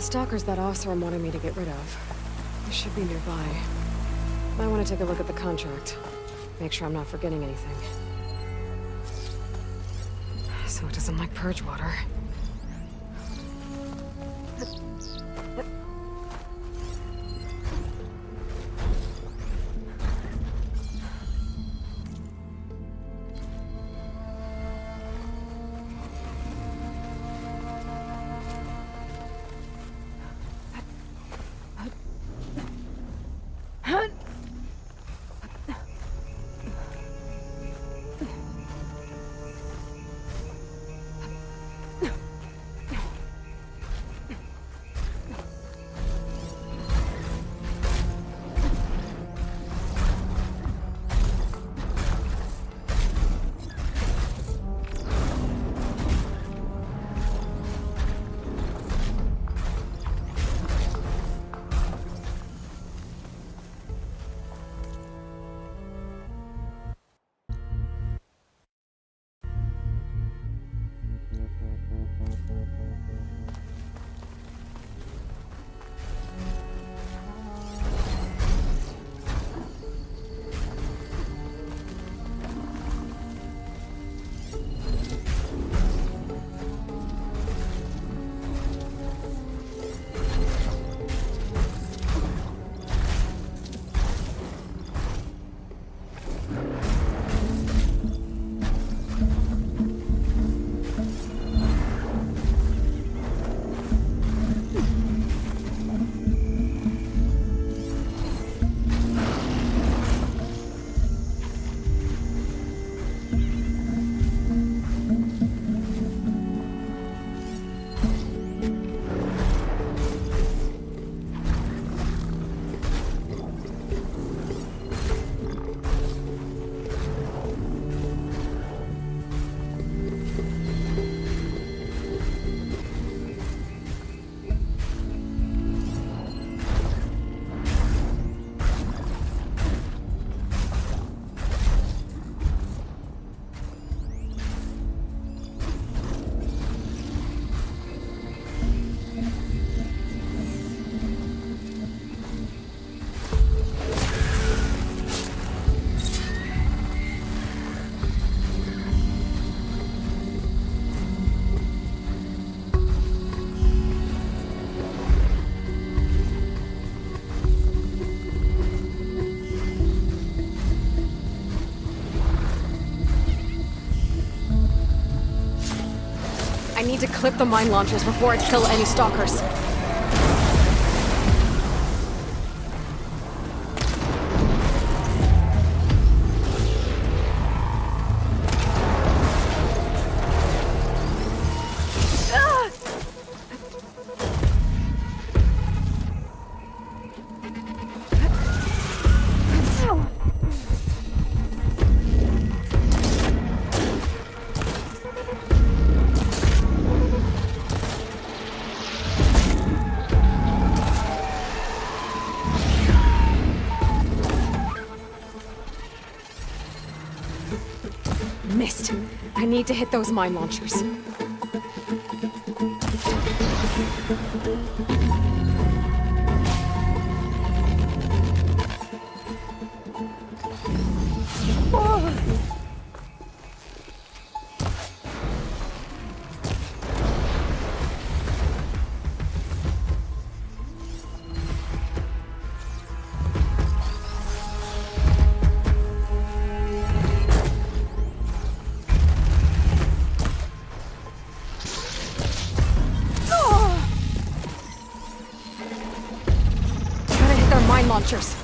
stalkers that Oseram wanted me to get rid of. They should be nearby. Might want to take a look at the contract. Make sure I'm not forgetting anything. So it doesn't like purge water. I need to clip the mine launchers before I kill any stalkers. Missed. I need to hit those mine launchers. Launchers.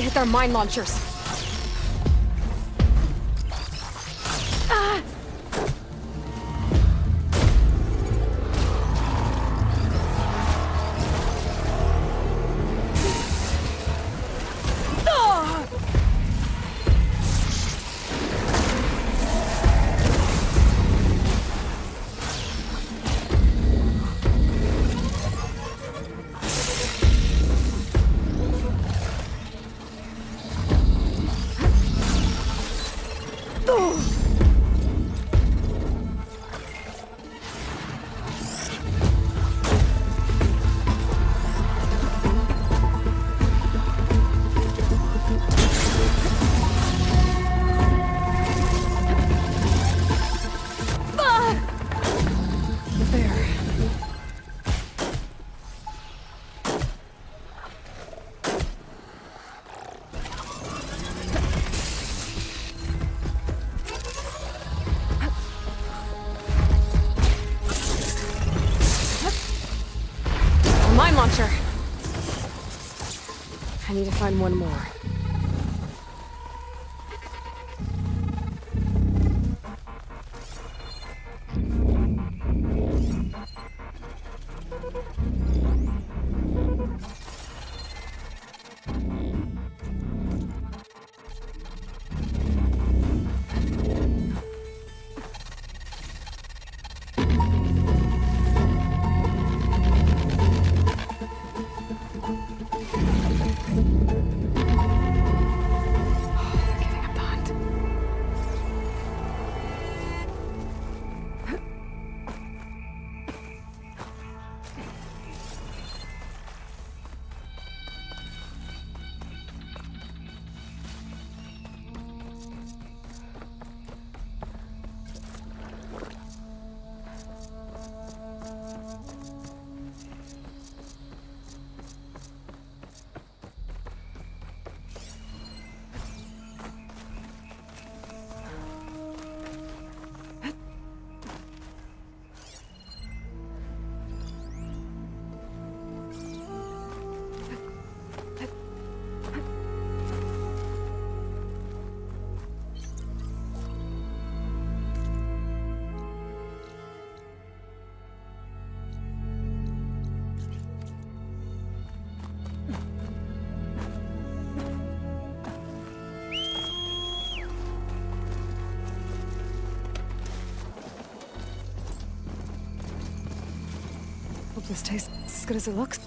hit their mine launchers. Ah! There. A mine launcher. I need to find one more. They're giving up the hunt. Hope this tastes as good as it looks.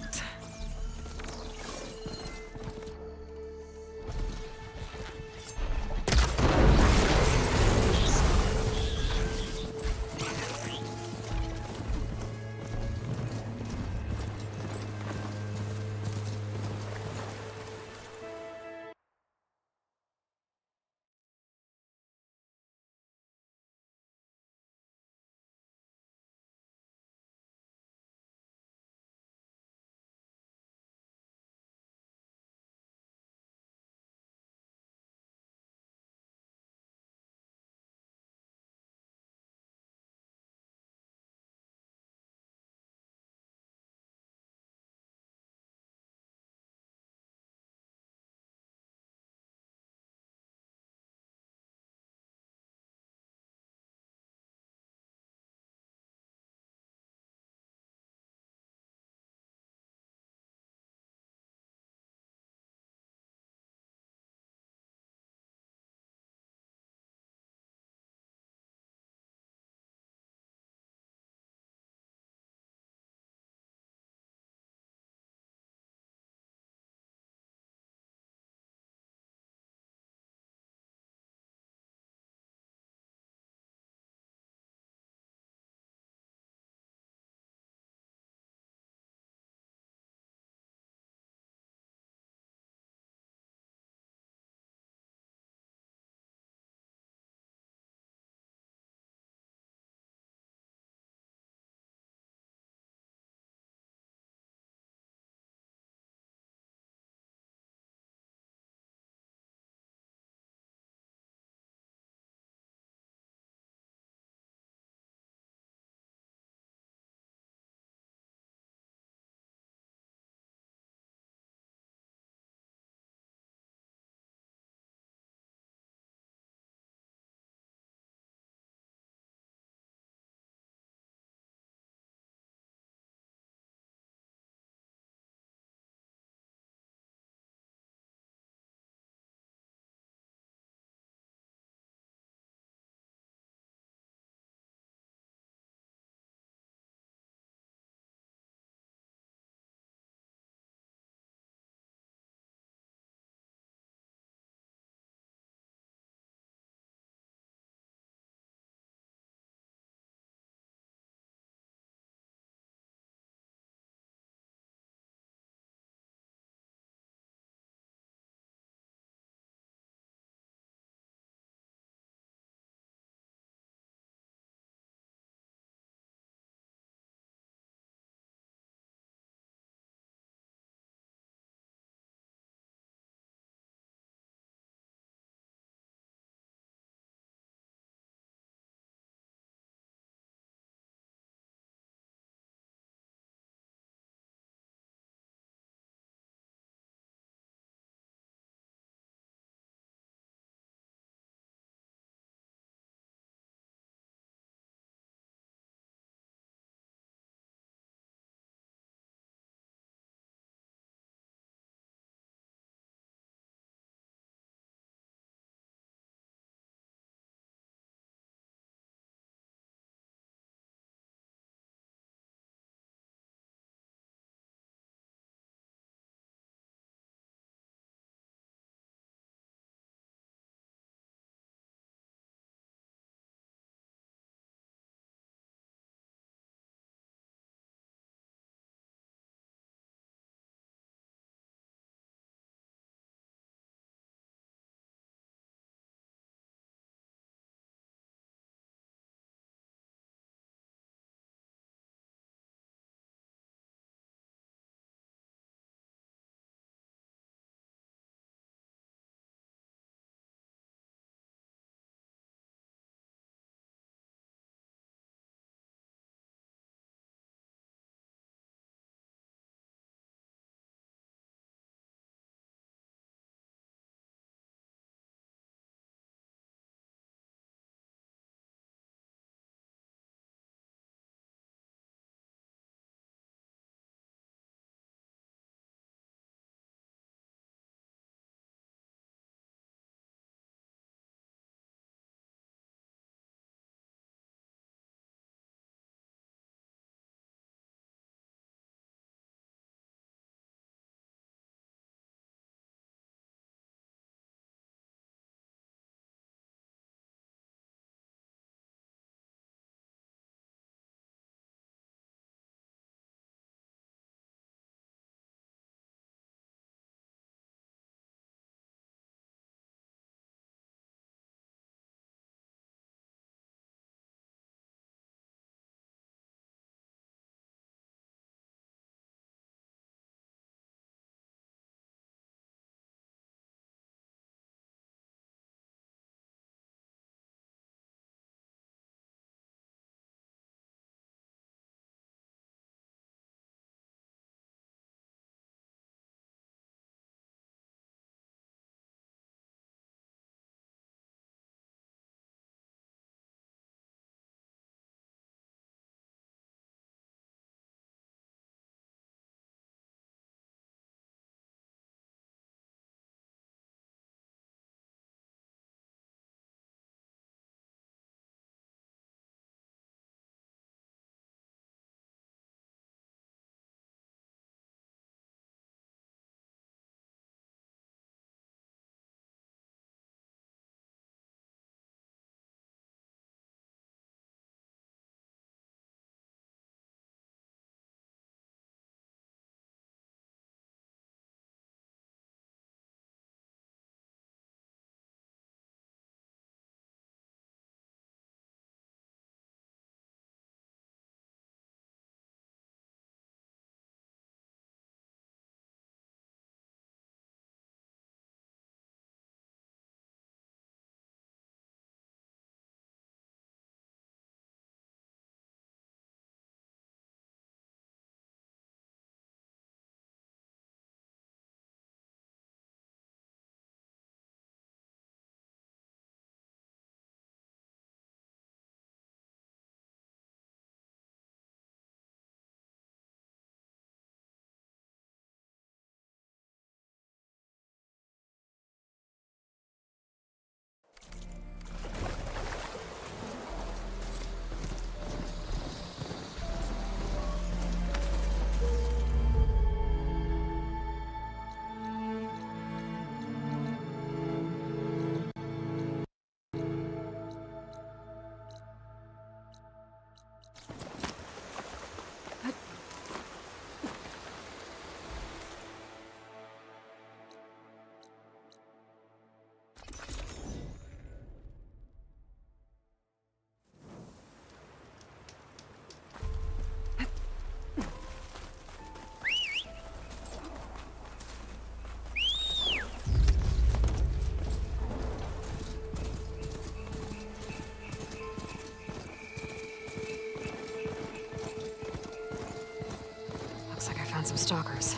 found some stalkers.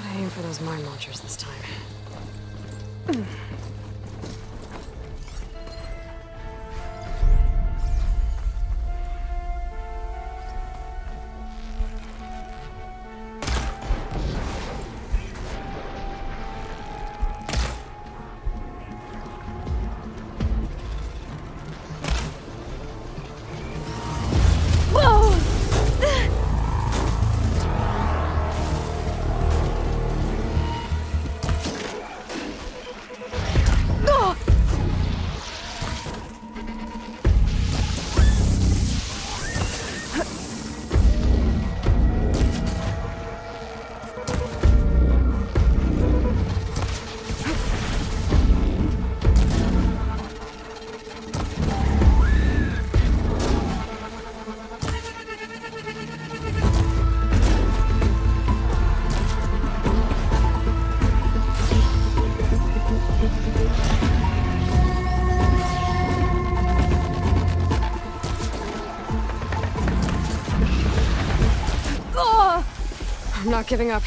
Gotta aim for those mine launchers this time. I'm not giving up.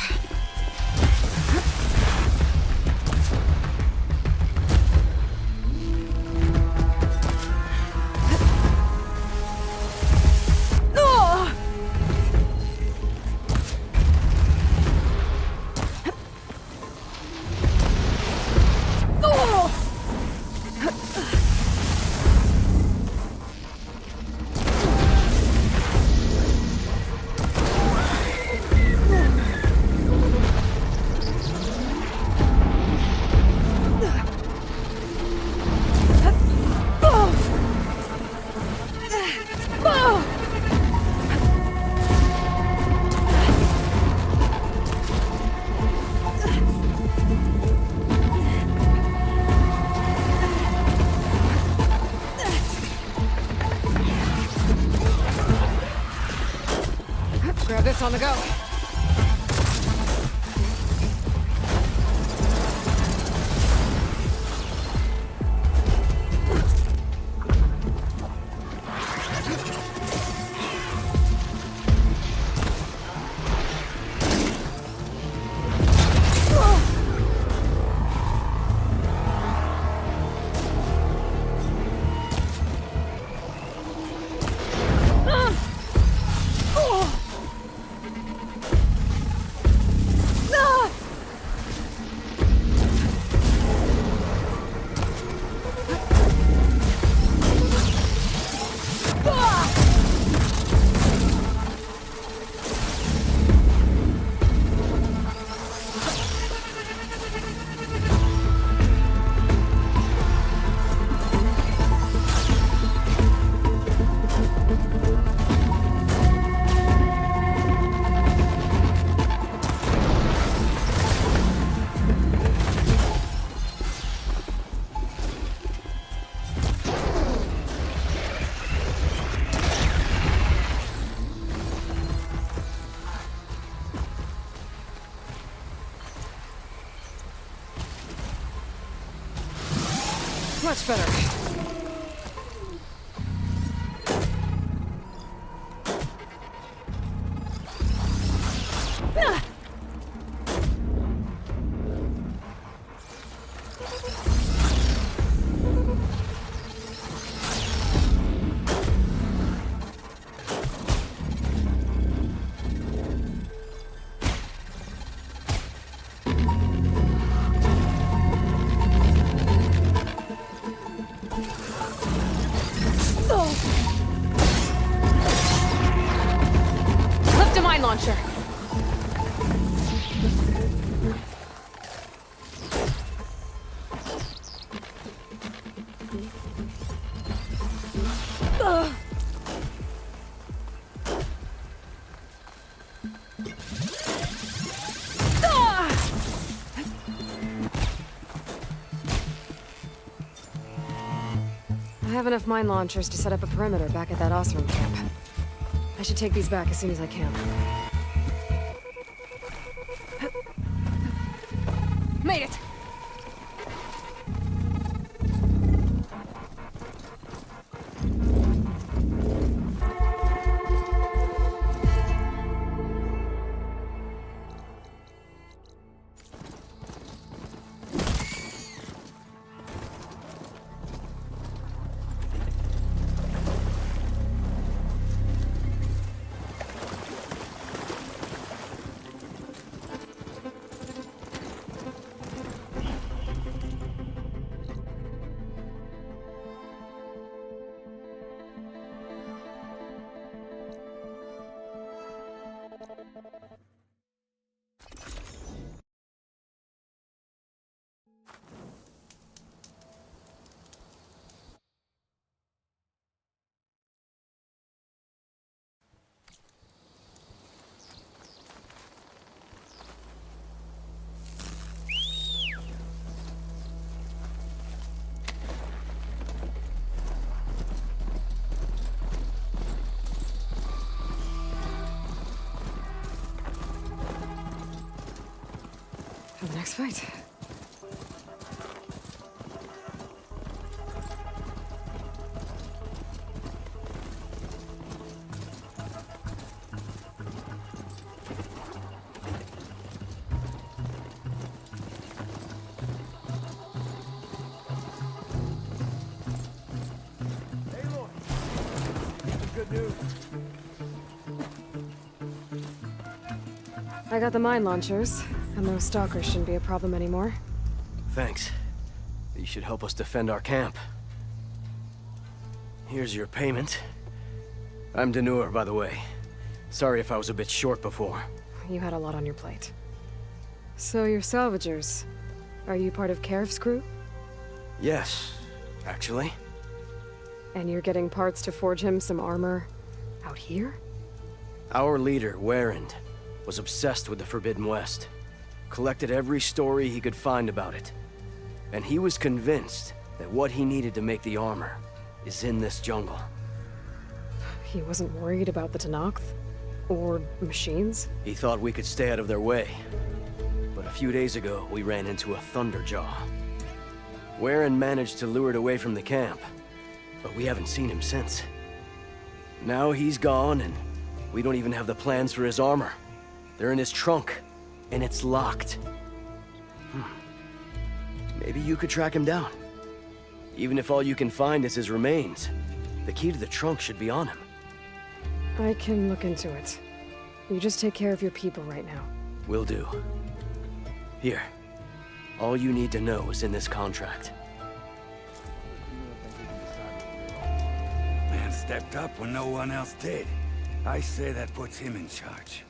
Grab this on the go. Much better. Lift a mine launcher. I have enough mine launchers to set up a perimeter back at that Oseram camp. I should take these back as soon as I can. Made it! fight. Good news. I got the mine launchers, and those stalkers shouldn't be a problem anymore. Thanks. You should help us defend our camp. Here's your payment. I'm Danur, by the way. Sorry if I was a bit short before. You had a lot on your plate. So you're salvagers. Are you part of Karif's crew? Yes, actually. And you're getting parts to forge him some armor out here? Our leader, Warren, was obsessed with the Forbidden West. Collected every story he could find about it. And he was convinced that what he needed to make the armor is in this jungle. He wasn't worried about the Tenakth? Or machines? He thought we could stay out of their way. But a few days ago, we ran into a Thunderjaw. Warren managed to lure it away from the camp, but we haven't seen him since. Now he's gone, and we don't even have the plans for his armor. They're in his trunk, and it's locked. Maybe you could track him down. Even if all you can find is his remains, the key to the trunk should be on him. I can look into it. You just take care of your people right now. Will do. Here. All you need to know is in this contract. Man stepped up when no one else did. I say that puts him in charge.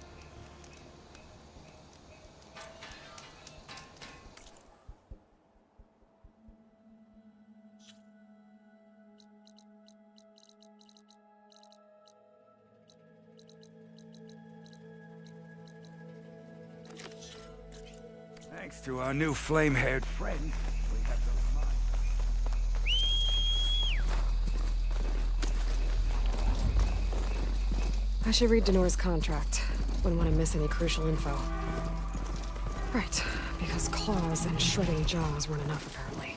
Thanks to our new flame-haired friend, we have those mines. I should read Danur's contract. Wouldn't want to miss any crucial info. Right, because claws and shredding jaws weren't enough, apparently.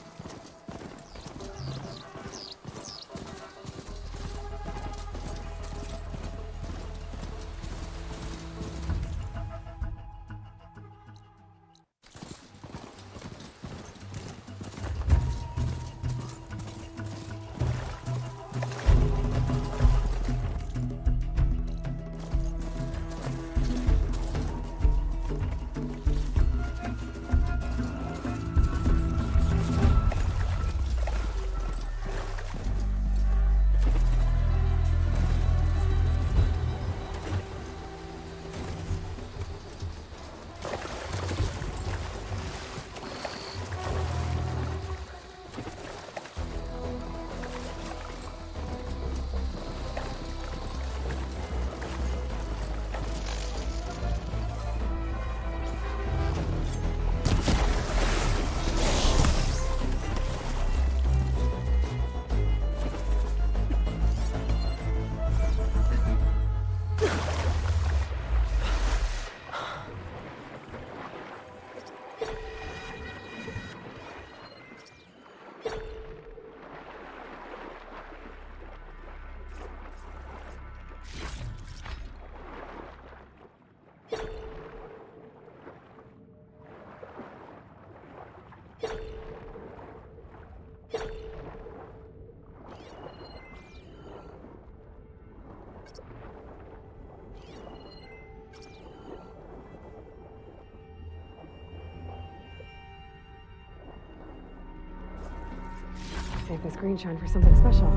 Save this green shine for something special.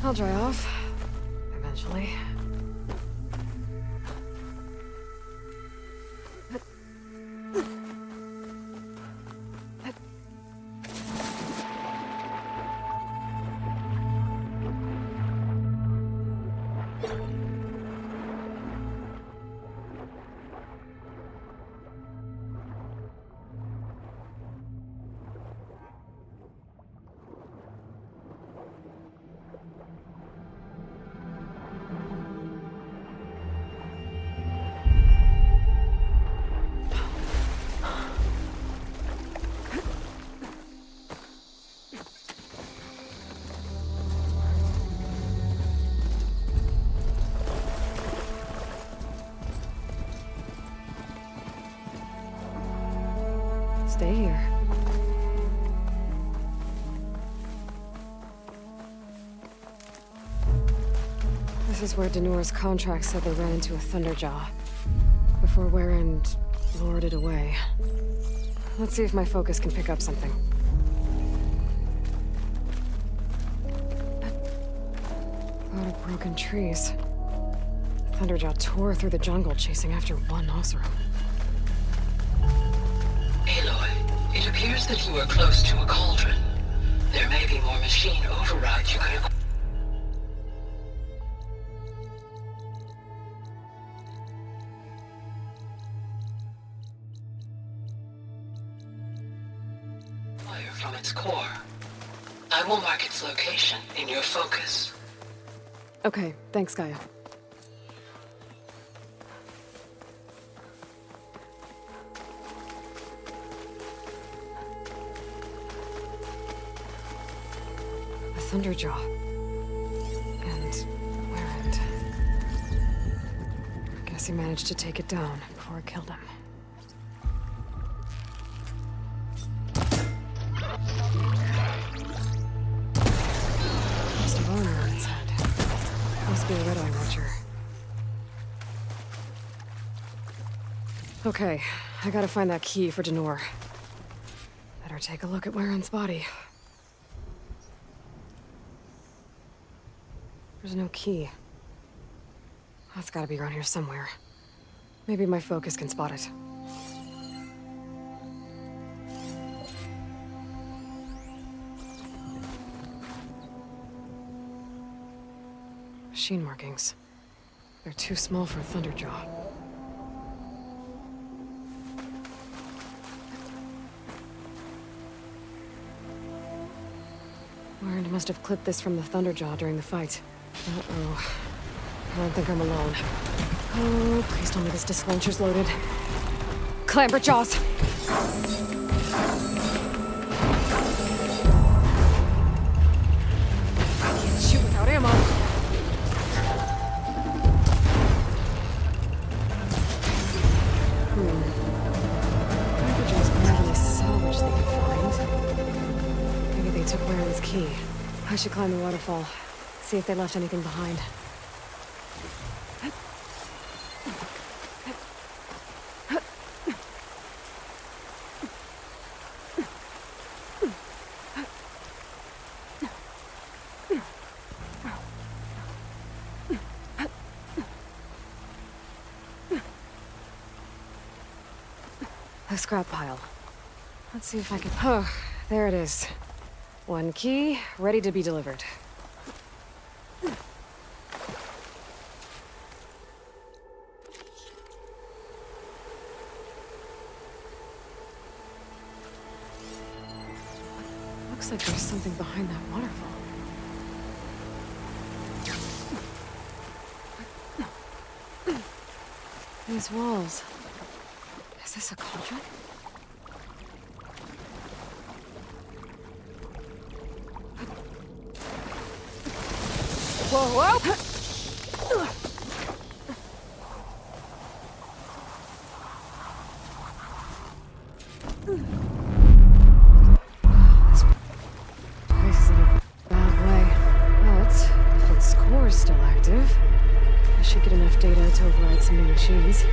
I'll dry off. Eventually. Stay here. This is where Danor's contract said they ran into a Thunderjaw before Warren lured it away. Let's see if my focus can pick up something. A lot of broken trees. The Thunderjaw tore through the jungle chasing after one Oseram. Aloy, it appears that you are close to a cauldron. There may be more machine overrides you could... acquire from its core. I will mark its location in your focus. Okay, thanks, Gaia. Thunderjaw. And Warrant. Guess he managed to take it down before it killed him. Must have armor on its head. Must be a Red Eye Watcher. Okay, I gotta find that key for Danor. Better take a look at Warren's body. There's no key. That's gotta be around here somewhere. Maybe my focus can spot it. Machine markings. They're too small for a Thunderjaw. Warren must have clipped this from the Thunderjaw during the fight. Uh-oh. I don't think I'm alone. Oh, please tell me this disc launcher's loaded. Clamber jaws! I can't shoot without ammo! Clamber jaws probably salvage they could find. Maybe they took Warren's key. I should climb the waterfall. See if they left anything behind. The scrap pile. Let's see if I can... Oh, there it is. One key, ready to be delivered. Looks like there's something behind that waterfall. These walls. Is this a cauldron? Whoa, whoa! This place is in a bad way. But if its core is still active, I should get enough data to override some new machines.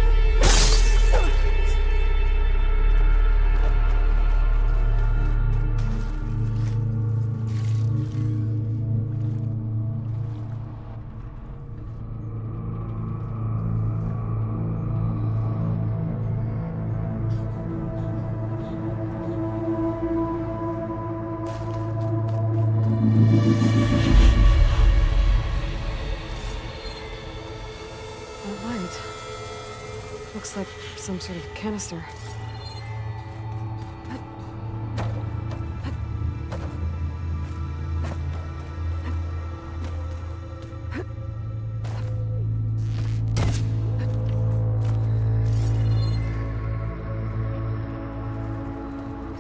looks like some sort of canister.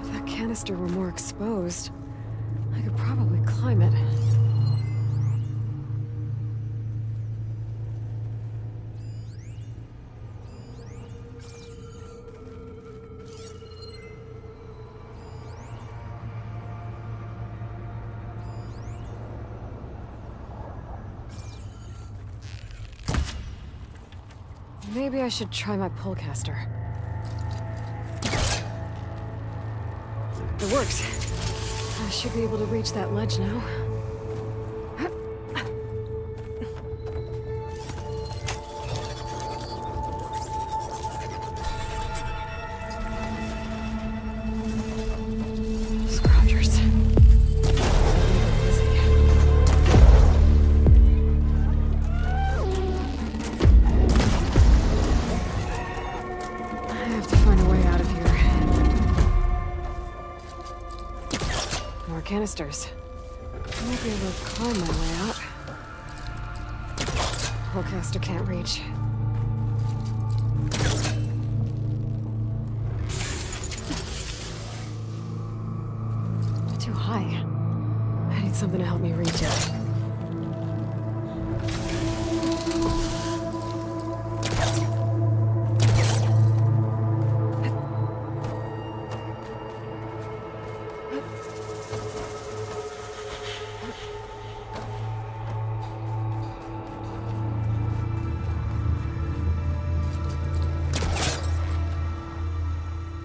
If that canister were more exposed, I could probably climb it. Maybe I should try my pullcaster. It worked. I should be able to reach that ledge now. Scroungers. I have to find a way out of here. More canisters. I might be able to climb my way out. Pullcaster can't reach. Too high. I need something to help me reach it.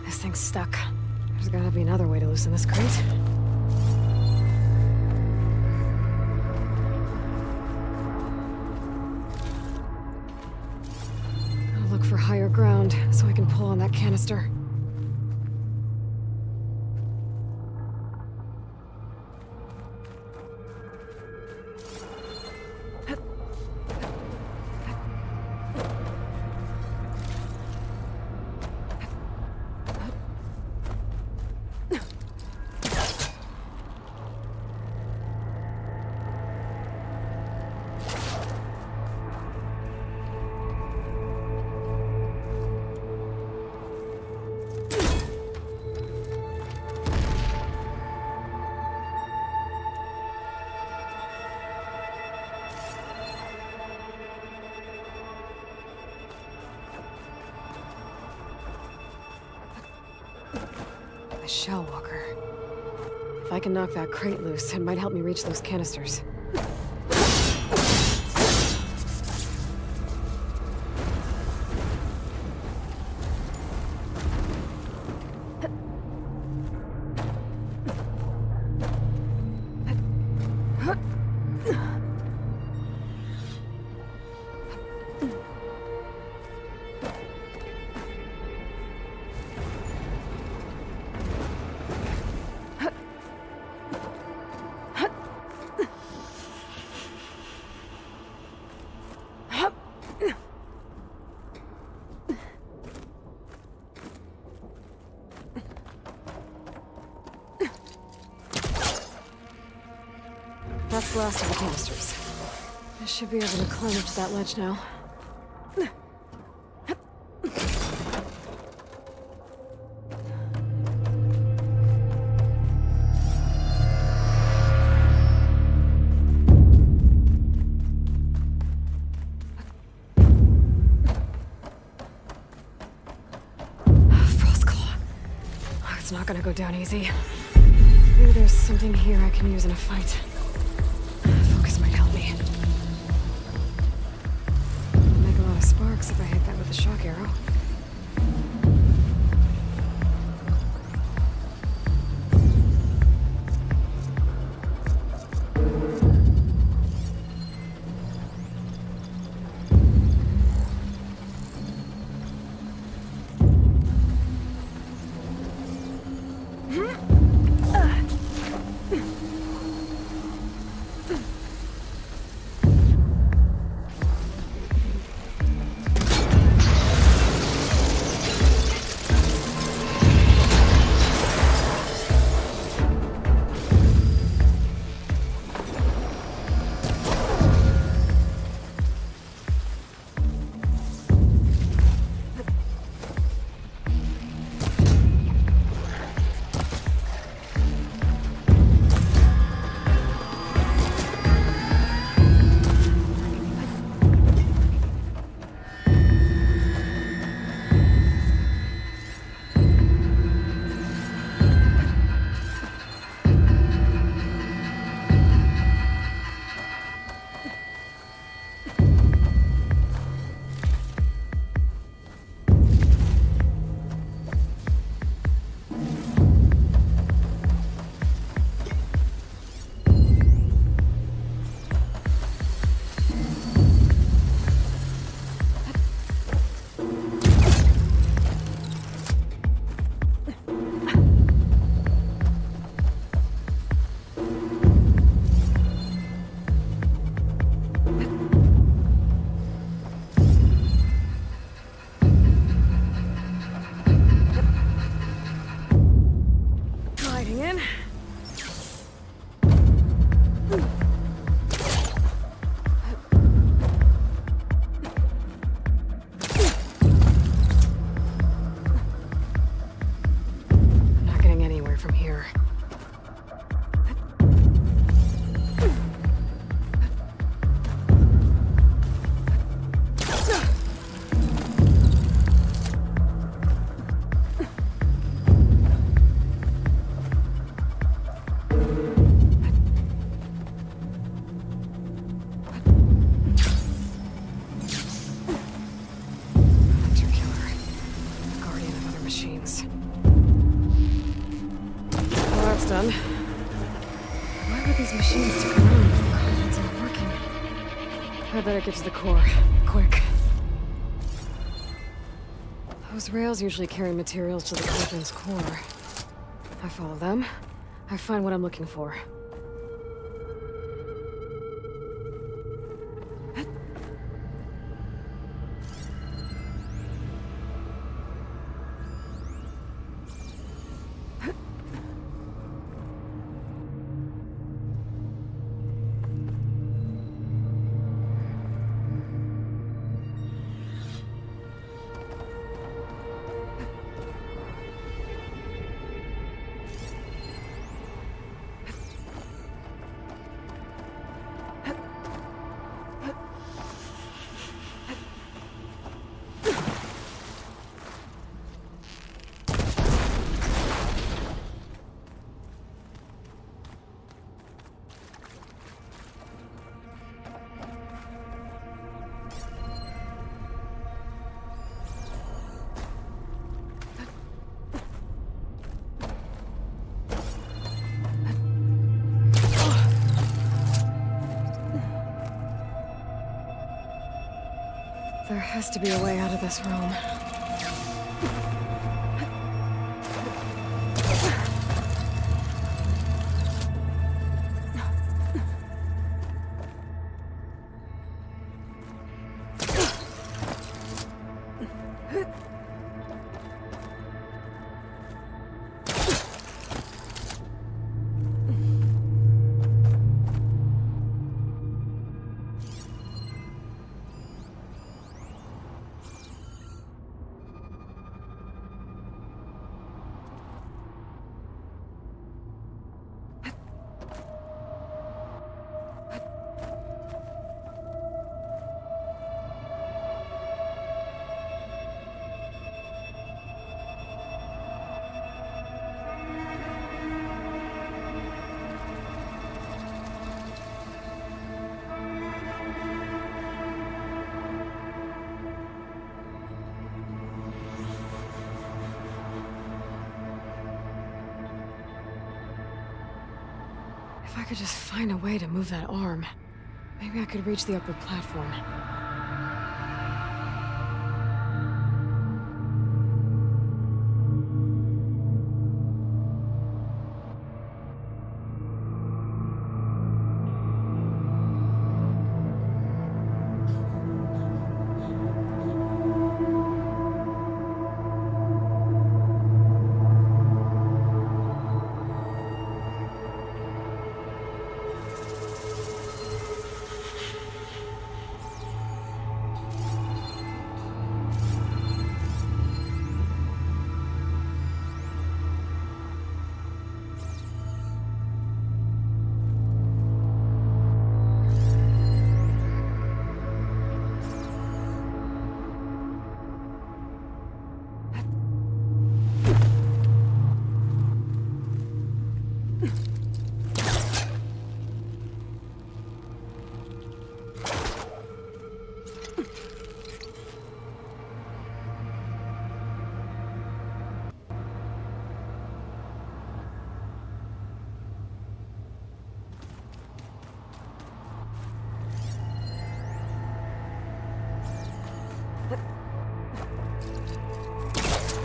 This thing's stuck. There's gotta be another way to loosen this crate. I'll look for higher ground so I can pull on that canister. The Shell Walker. If I can knock that crate loose, it might help me reach those canisters. That's the last of the canisters. I should be able to climb up to that ledge now. Frostclaw. Oh, it's not gonna go down easy. Maybe there's something here I can use in a fight. Focus might help me. I'll make a lot of sparks if I hit that with a shock arrow. Going in. I'm not getting anywhere from here. Hunter killer. Guardian of other machines. Well, that's done. Why would these machines stick around if the coordinates aren't working? I better get to the core. Quick. Those rails usually carry materials to the cauldron's core. I follow them. I find what I'm looking for. There has to be a way out of this room. If I could just find a way to move that arm, maybe I could reach the upper platform.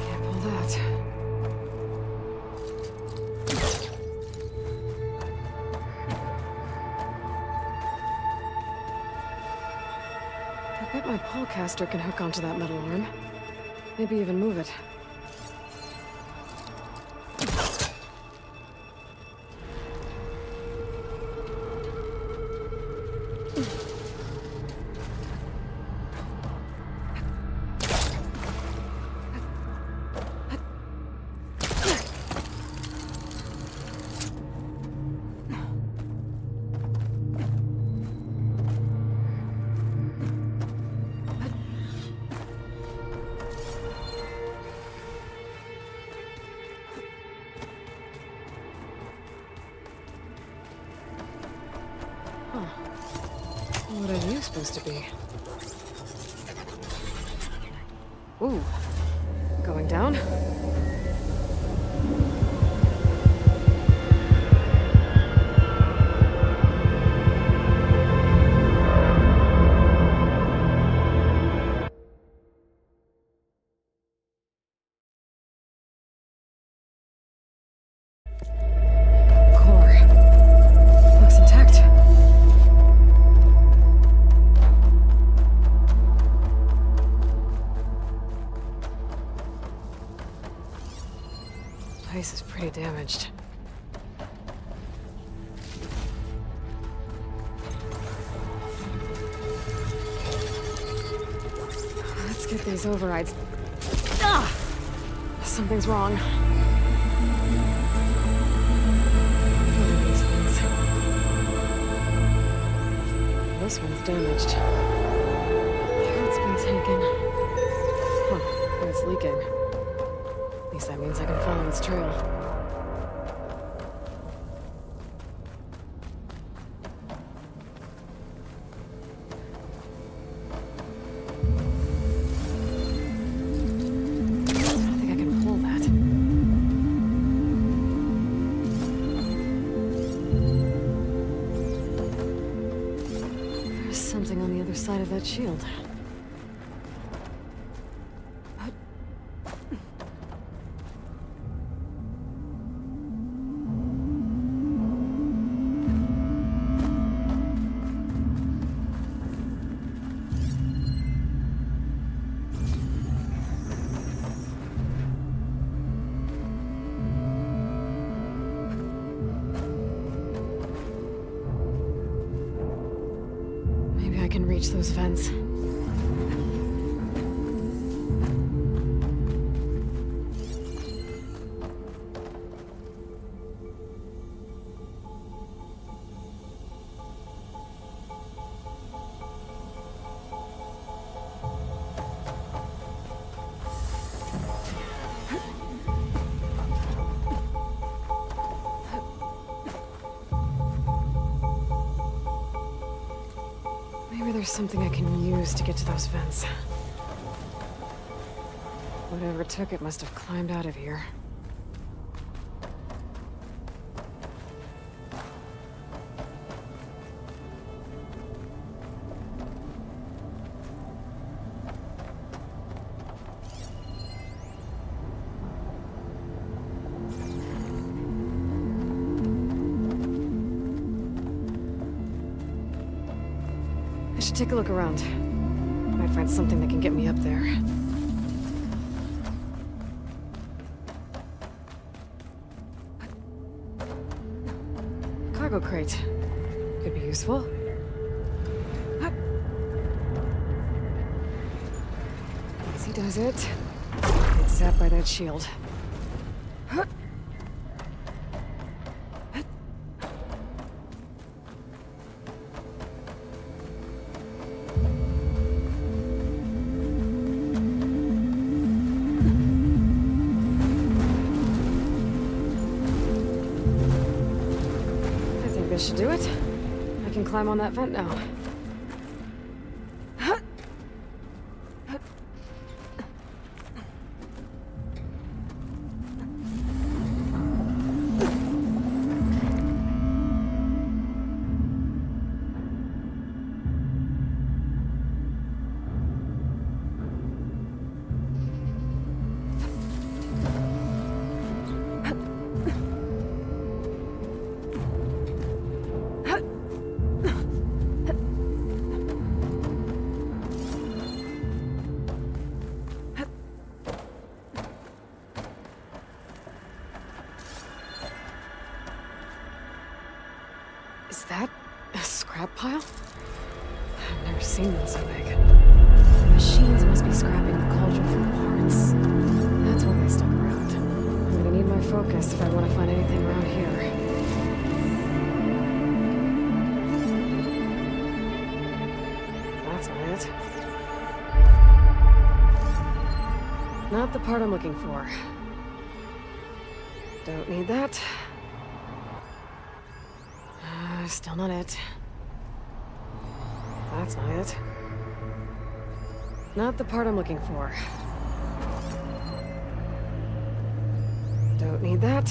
Can't pull that. I bet my polecaster can hook onto that metal arm. Maybe even move it. Huh. What are you supposed to be? Ooh. Going down? Core. Looks intact. Place is pretty damaged. Let's get these overrides. Ah! Something's wrong. What are these things? This one's damaged. It's been taken. Huh, and it's leaking. At least that means I can follow its trail. I don't think I can pull that. There's something on the other side of that shield. Maybe I can reach those vents. Maybe there's something I can use to get to those vents. Whatever took it must have climbed out of here. I should take a look around. Might find something that can get me up there. Cargo crate. Could be useful. Easy does it. It's zapped by that shield. This should do it. I can climb on that vent now. Is that a scrap pile? I've never seen one so big. The machines must be scrapping the cauldron for parts. That's why they stuck around. I'm gonna need my focus if I want to find anything around here. That's not it. Not the part I'm looking for. Don't need that. Still not it. That's not it. Not the part I'm looking for. Don't need that.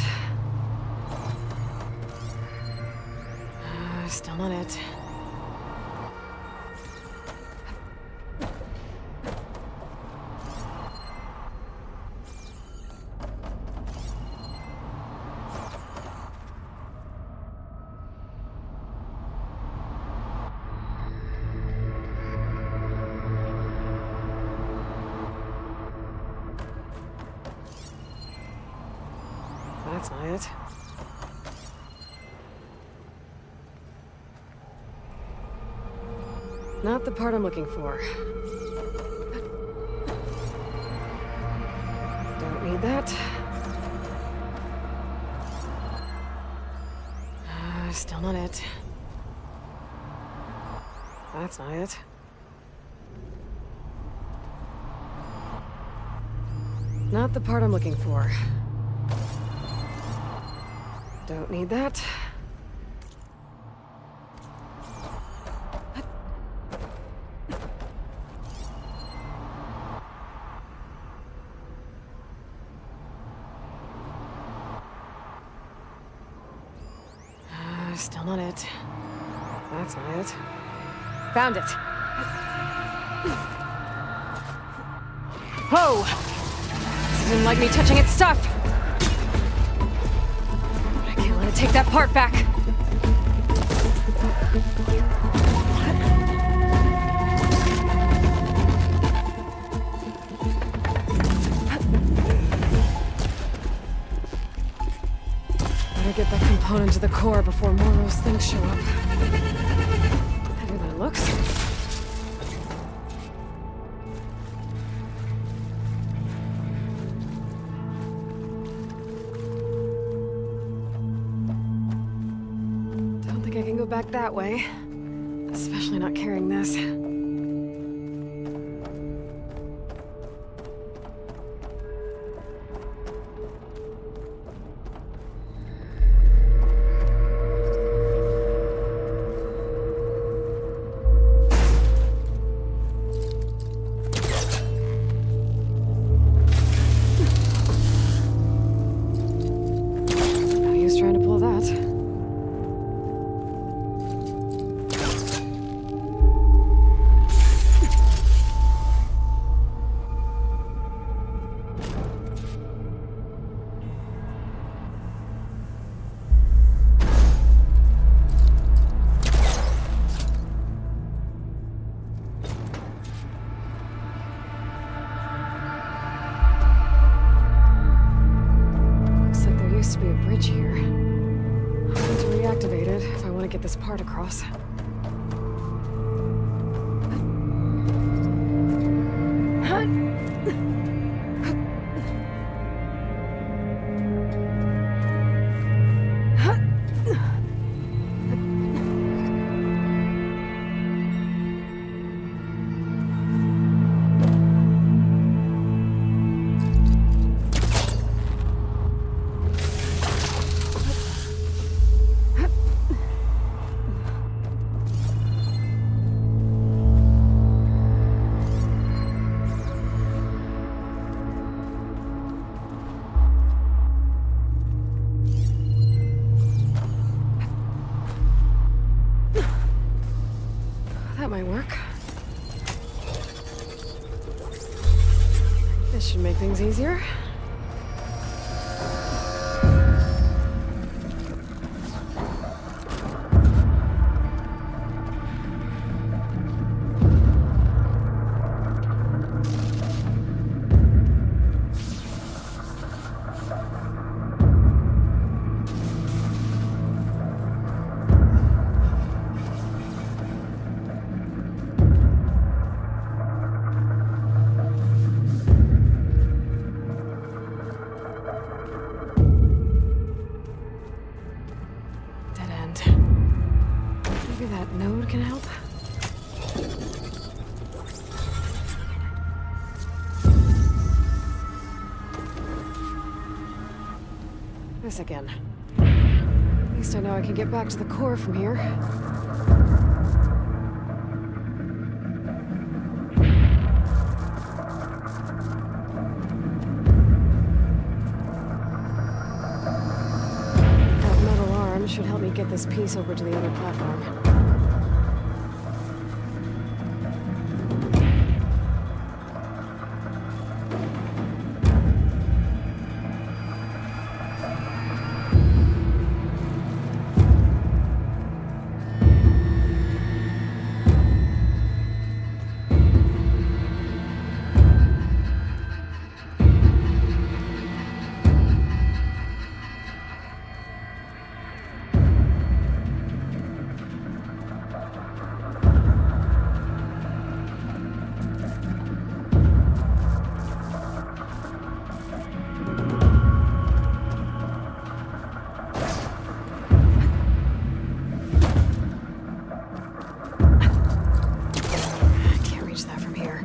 Still not it. That's not it. Not the part I'm looking for. Don't need that. Still not it. That's not it. Not the part I'm looking for. Don't need that. Still not it. That's not it. Found it! Whoa! This didn't like me touching its stuff! I can't let it take that part back! Better get that component to the core before more of those things show up. Heavier than it looks. Don't think I can go back that way. Especially not carrying this. Trying to pull that. Looks like there used to be a bridge here. I'll need to reactivate it if I want to get this part across. That might work. This should make things easier. Maybe that node can help? This again. At least I know I can get back to the core from here. should help me get this piece over to the other platform. Can't reach that from here.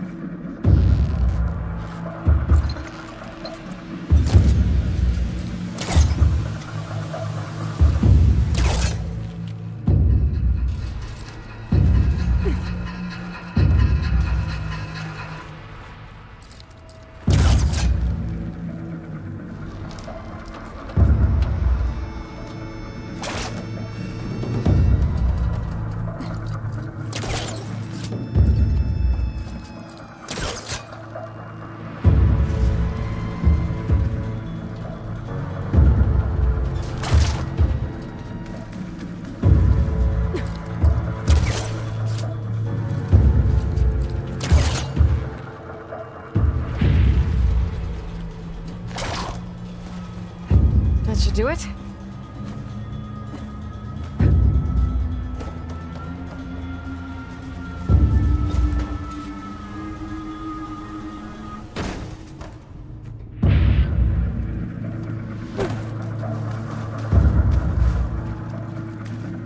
That should do it.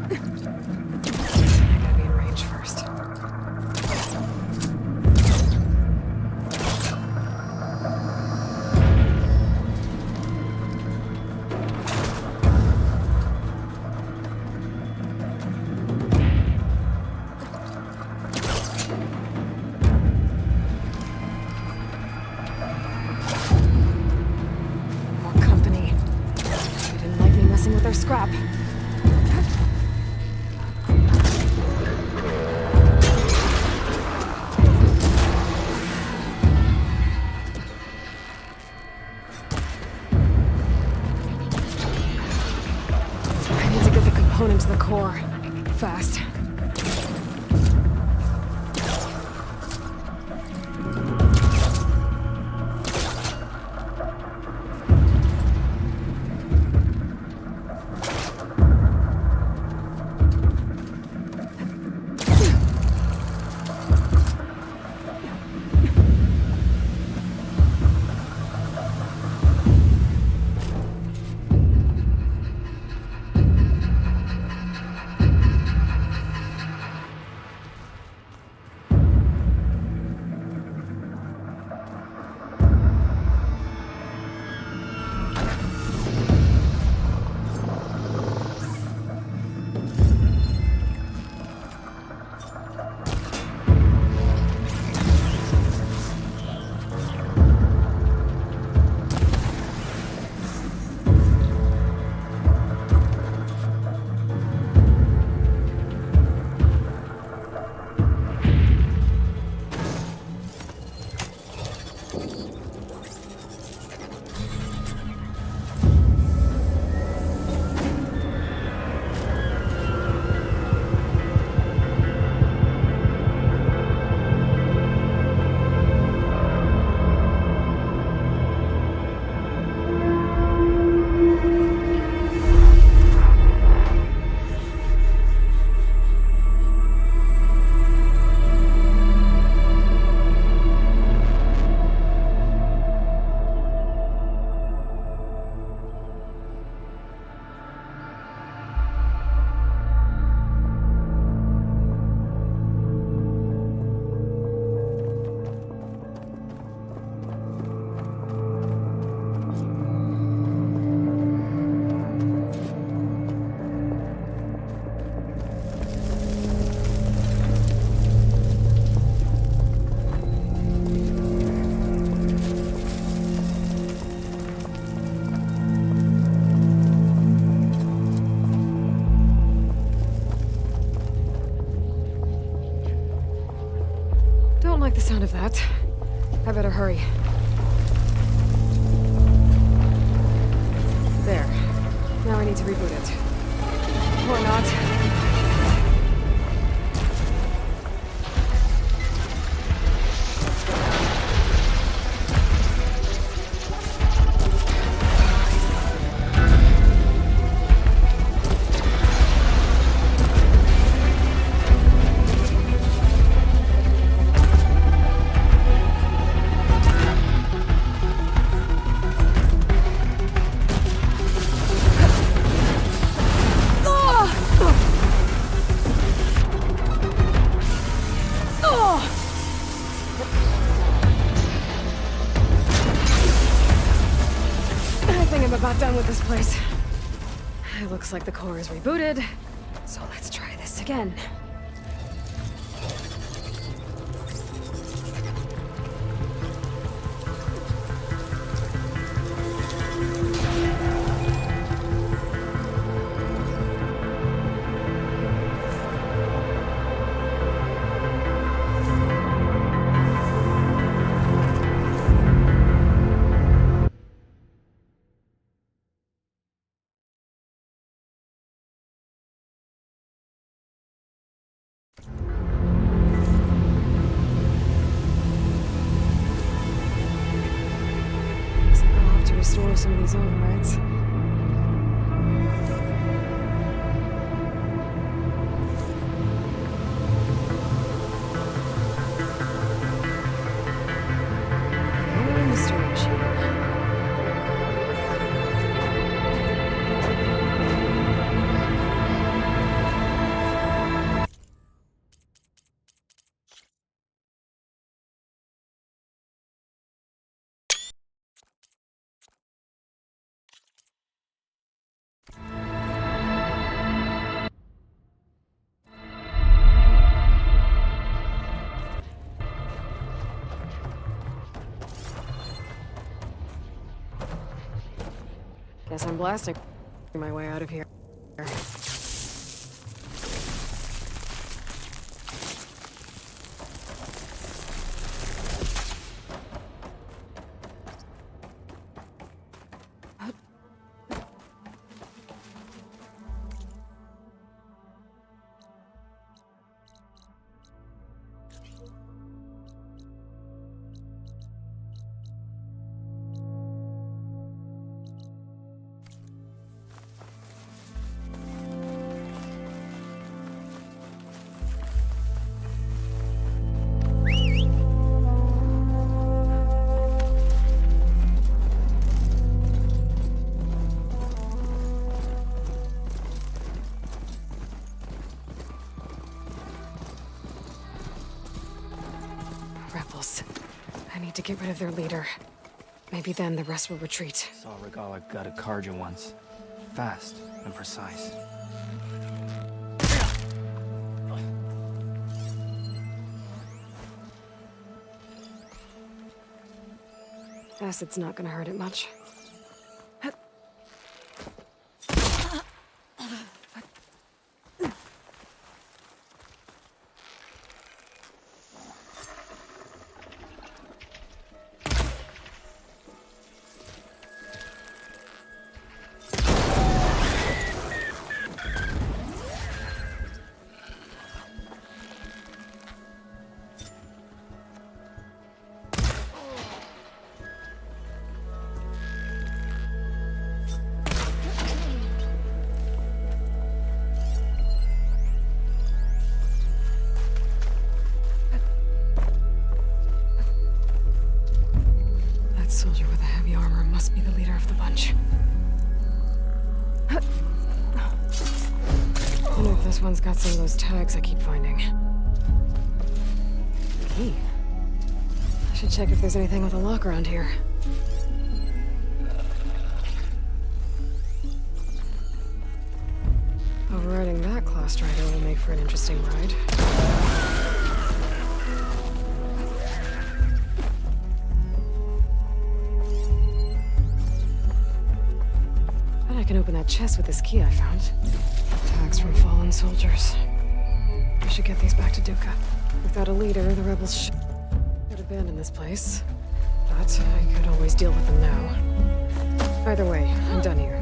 I gotta be in range first. More company. They didn't like me messing with their scrap. I need to get the component to the core. Fast. like the sound of that. I better hurry. There. Now I need to reboot it. Or not. I'm about done with this place. It looks like the core is rebooted, so let's try this again. Restore some of these overrides. Oh, Mystery Machine. Guess I'm blasting my way out of here. Rebels. I need to get rid of their leader. Maybe then the rest will retreat. Saw Regala gut a Karja once. Fast and precise. Acid's not gonna hurt it much. Soldier with the heavy armor must be the leader of the bunch. I wonder if this one's got some of those tags I keep finding. Key. I should check if there's anything with a lock around here. Overriding that Claw Strider will make for an interesting ride. I can open that chest with this key I found. Tags from fallen soldiers. I should get these back to Duka. Without a leader, the rebels abandon this place. But I could always deal with them now. Either way, I'm done here.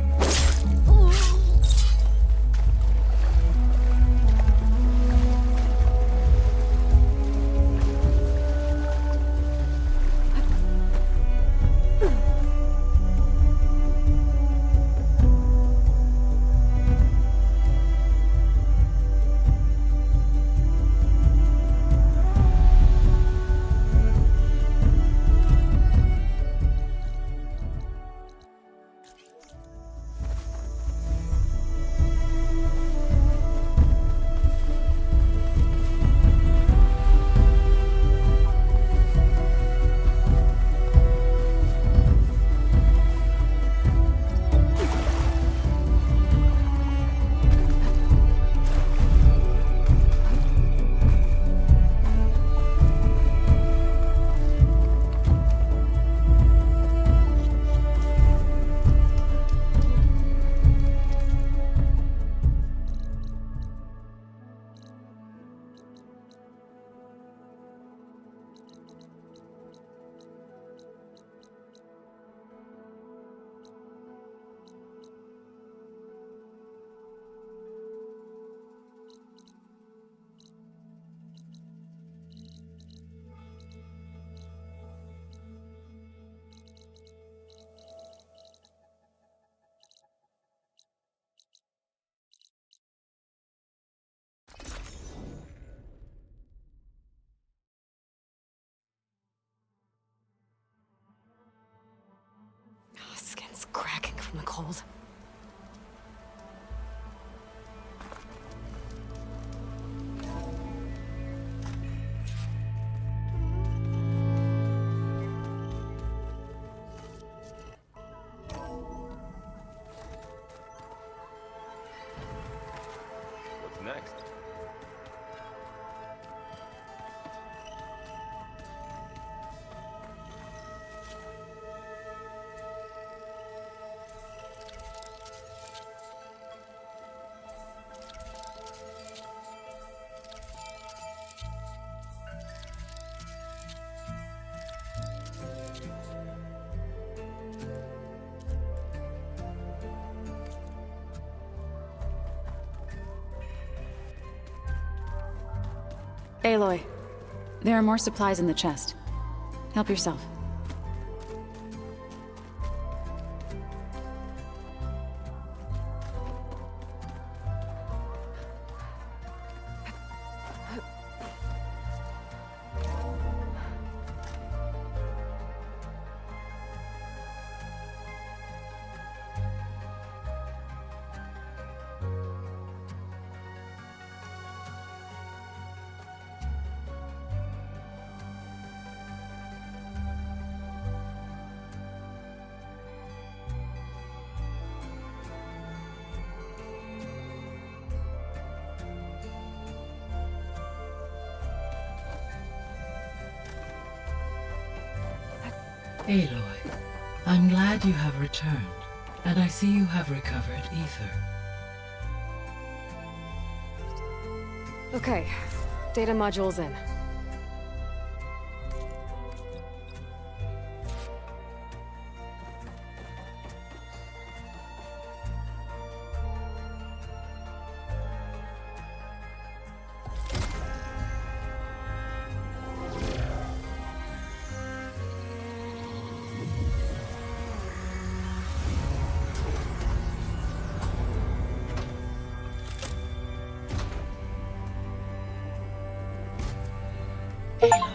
Skin's cracking from the cold. What's next? Aloy, there are more supplies in the chest. Help yourself. Aloy, I'm glad you have returned, and I see you have recovered Ether. Okay, data module's in. Aloy.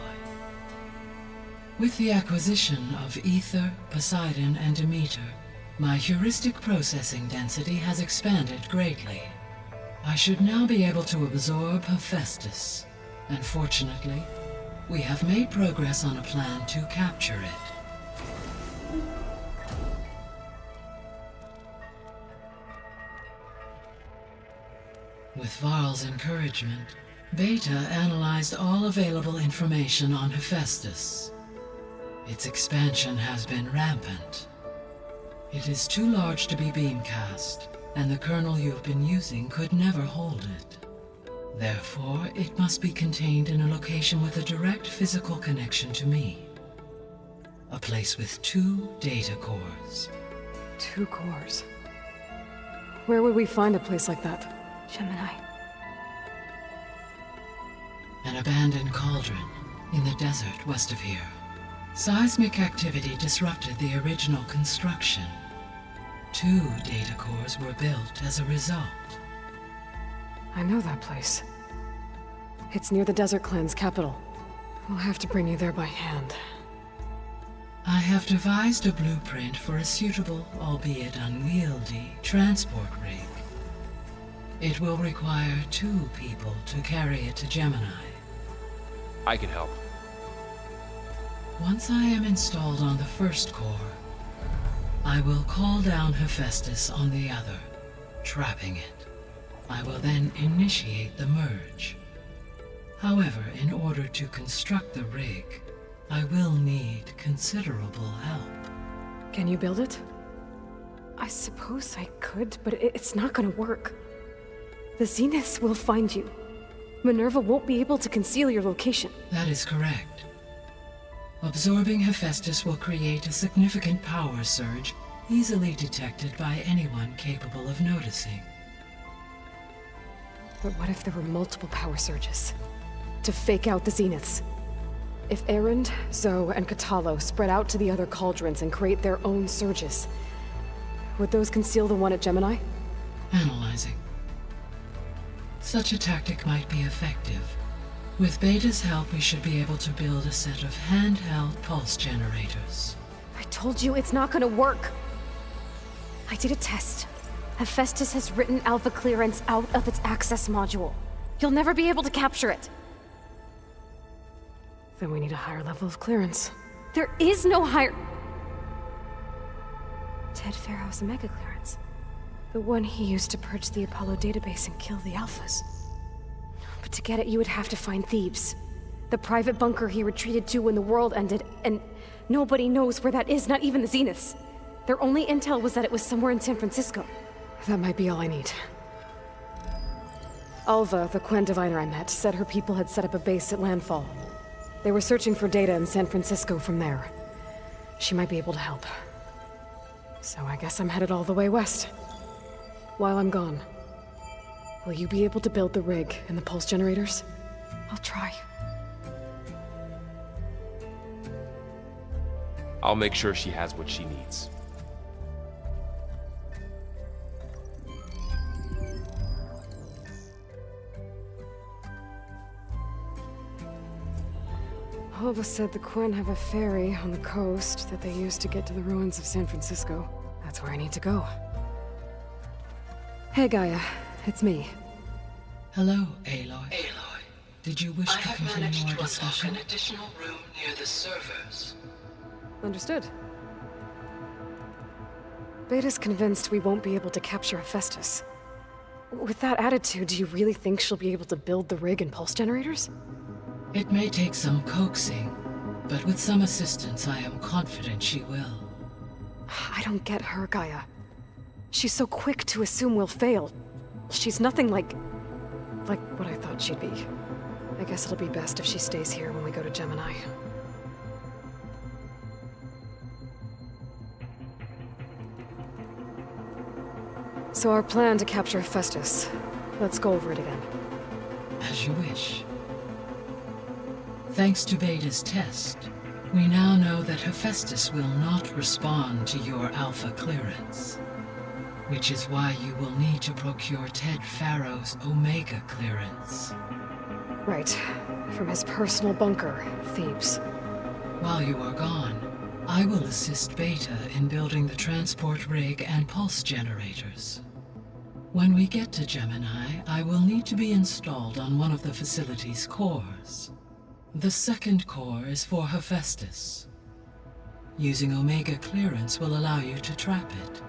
With the acquisition of Ether, Poseidon, and Demeter, my heuristic processing density has expanded greatly. I should now be able to absorb Hephaestus, and fortunately, we have made progress on a plan to capture it. With Varl's encouragement, Beta analyzed all available information on Hephaestus. Its expansion has been rampant. It is too large to be beamcast, and the kernel you've been using could never hold it. Therefore, it must be contained in a location with a direct physical connection to me. A place with 2 data cores. 2 cores. Where would we find a place like that? Gemini. An abandoned cauldron in the desert west of here. Seismic activity disrupted the original construction. 2 data cores were built as a result. I know that place. It's near the Desert Clan's capital. We'll have to bring you there by hand. I have devised a blueprint for a suitable, albeit unwieldy, transport rig. It will require 2 people to carry it to Gemini. I can help. Once I am installed on the first core, I will call down Hephaestus on the other, trapping it. I will then initiate the merge. However, in order to construct the rig, I will need considerable help. Can you build it? I suppose I could, but it's not gonna work. The Zeniths will find you. Minerva won't be able to conceal your location. That is correct. Absorbing Hephaestus will create a significant power surge, easily detected by anyone capable of noticing. But what if there were multiple power surges? To fake out the Zeniths? If Erend, Zoe, and Katalo spread out to the other cauldrons and create their own surges, would those conceal the one at Gemini? Analyzing. Such a tactic might be effective. With Beta's help, we should be able to build a set of handheld pulse generators. I told you it's not gonna work! I did a test. Hephaestus has written Alpha Clearance out of its access module. You'll never be able to capture it. Then we need a higher level of clearance. There is no higher... Ted Farrow's Omega Clearance. The one he used to purge the Apollo database and kill the Alphas. But to get it, you would have to find Thebes. The private bunker he retreated to when the world ended, and nobody knows where that is, not even the Zeniths. Their only intel was that it was somewhere in San Francisco. That might be all I need. Alva, the Quen diviner I met, said her people had set up a base at Landfall. They were searching for data in San Francisco from there. She might be able to help. So I guess I'm headed all the way west. While I'm gone, will you be able to build the rig and the pulse generators? I'll try. I'll make sure she has what she needs. Alva said the Quen have a ferry on the coast that they use to get to the ruins of San Francisco. That's where I need to go. Hey, Gaia. It's me. Hello, Aloy. Aloy, did you wish to continue our discussion? An additional room near the servers. Understood. Beta's convinced we won't be able to capture Hephaestus. With that attitude, do you really think she'll be able to build the rig and pulse generators? It may take some coaxing, but with some assistance, I am confident she will. I don't get her, Gaia. She's so quick to assume we'll fail. She's nothing like what I thought she'd be. I guess it'll be best if she stays here when we go to Gemini. So our plan to capture Hephaestus. Let's go over it again. As you wish. Thanks to Beta's test, we now know that Hephaestus will not respond to your Alpha clearance. Which is why you will need to procure Ted Farrow's Omega clearance. Right. From his personal bunker, Thebes. While you are gone, I will assist Beta in building the transport rig and pulse generators. When we get to Gemini, I will need to be installed on one of the facility's cores. The second core is for Hephaestus. Using Omega clearance will allow you to trap it.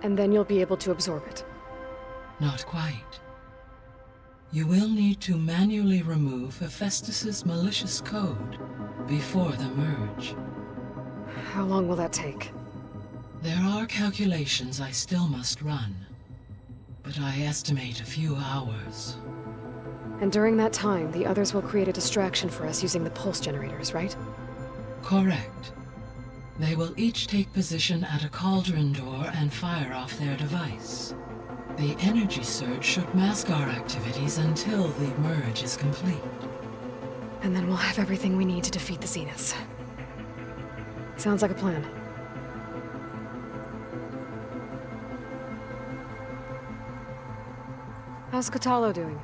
And then you'll be able to absorb it. Not quite. You will need to manually remove Hephaestus's malicious code before the merge. How long will that take? There are calculations I still must run, but I estimate a few hours. And during that time, the others will create a distraction for us using the pulse generators, right? Correct. They will each take position at a cauldron door and fire off their device. The energy surge should mask our activities until the merge is complete. And then we'll have everything we need to defeat the Zeniths. Sounds like a plan. How's Kotallo doing?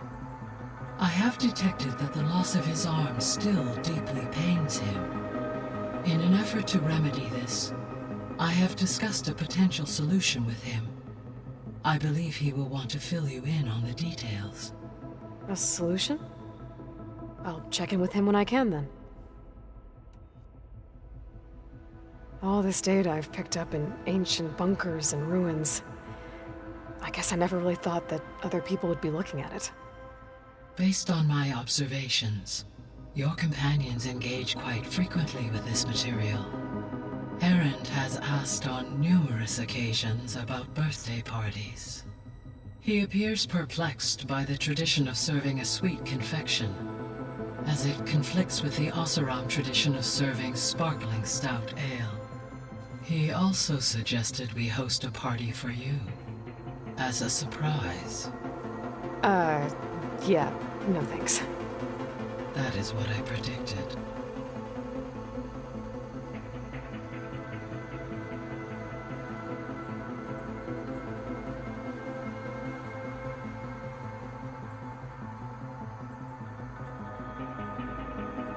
I have detected that the loss of his arm still deeply pains him. In an effort to remedy this, I have discussed a potential solution with him. I believe he will want to fill you in on the details. A solution? I'll check in with him when I can, then. All this data I've picked up in ancient bunkers and ruins. I guess I never really thought that other people would be looking at it. Based on my observations, your companions engage quite frequently with this material. Erend has asked on numerous occasions about birthday parties. He appears perplexed by the tradition of serving a sweet confection, as it conflicts with the Oseram tradition of serving sparkling stout ale. He also suggested we host a party for you, as a surprise. Yeah, no thanks. That is what I predicted.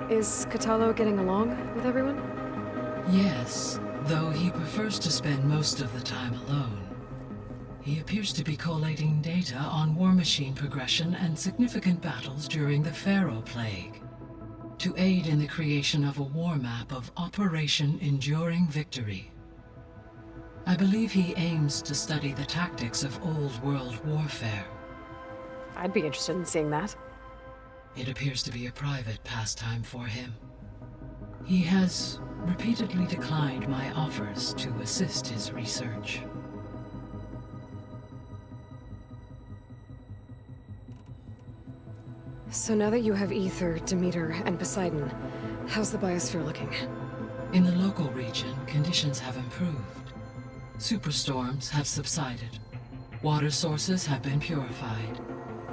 Is Kotallo getting along with everyone? Yes, though he prefers to spend most of the time alone. He appears to be collating data on war machine progression and significant battles during the Pharaoh Plague, to aid in the creation of a war map of Operation Enduring Victory. I believe he aims to study the tactics of Old World warfare. I'd be interested in seeing that. It appears to be a private pastime for him. He has repeatedly declined my offers to assist his research. So now that you have Aether, Demeter, and Poseidon, how's the biosphere looking? In the local region, conditions have improved. Superstorms have subsided. Water sources have been purified,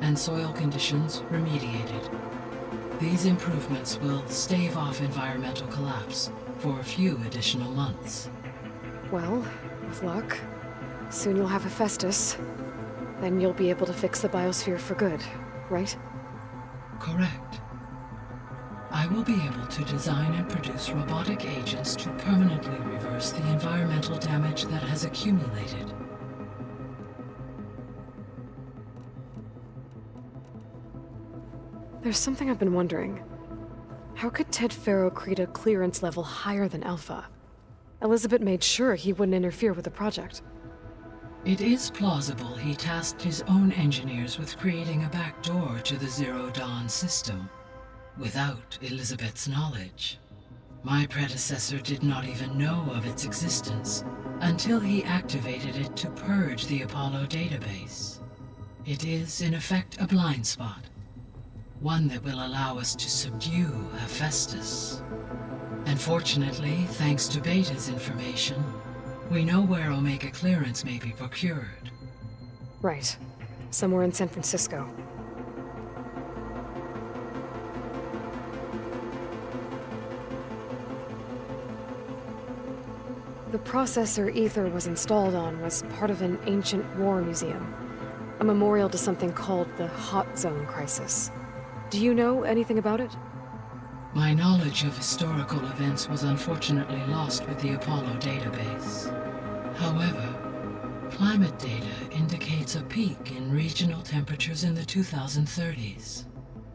and soil conditions remediated. These improvements will stave off environmental collapse for a few additional months. Well, with luck, soon you'll have Hephaestus. Then you'll be able to fix the biosphere for good, right? Correct. I will be able to design and produce robotic agents to permanently reverse the environmental damage that has accumulated. There's something I've been wondering. How could Ted Faro create a clearance level higher than Alpha? Elizabeth made sure he wouldn't interfere with the project. It is plausible he tasked his own engineers with creating a back door to the Zero Dawn system, without Elizabeth's knowledge. My predecessor did not even know of its existence until he activated it to purge the Apollo database. It is, in effect, a blind spot, one that will allow us to subdue Hephaestus. And fortunately, thanks to Beta's information, we know where Omega clearance may be procured. Right. Somewhere in San Francisco. The processor Aether was installed on was part of an ancient war museum. A memorial to something called the Hot Zone Crisis. Do you know anything about it? My knowledge of historical events was unfortunately lost with the Apollo database. However, climate data indicates a peak in regional temperatures in the 2030s.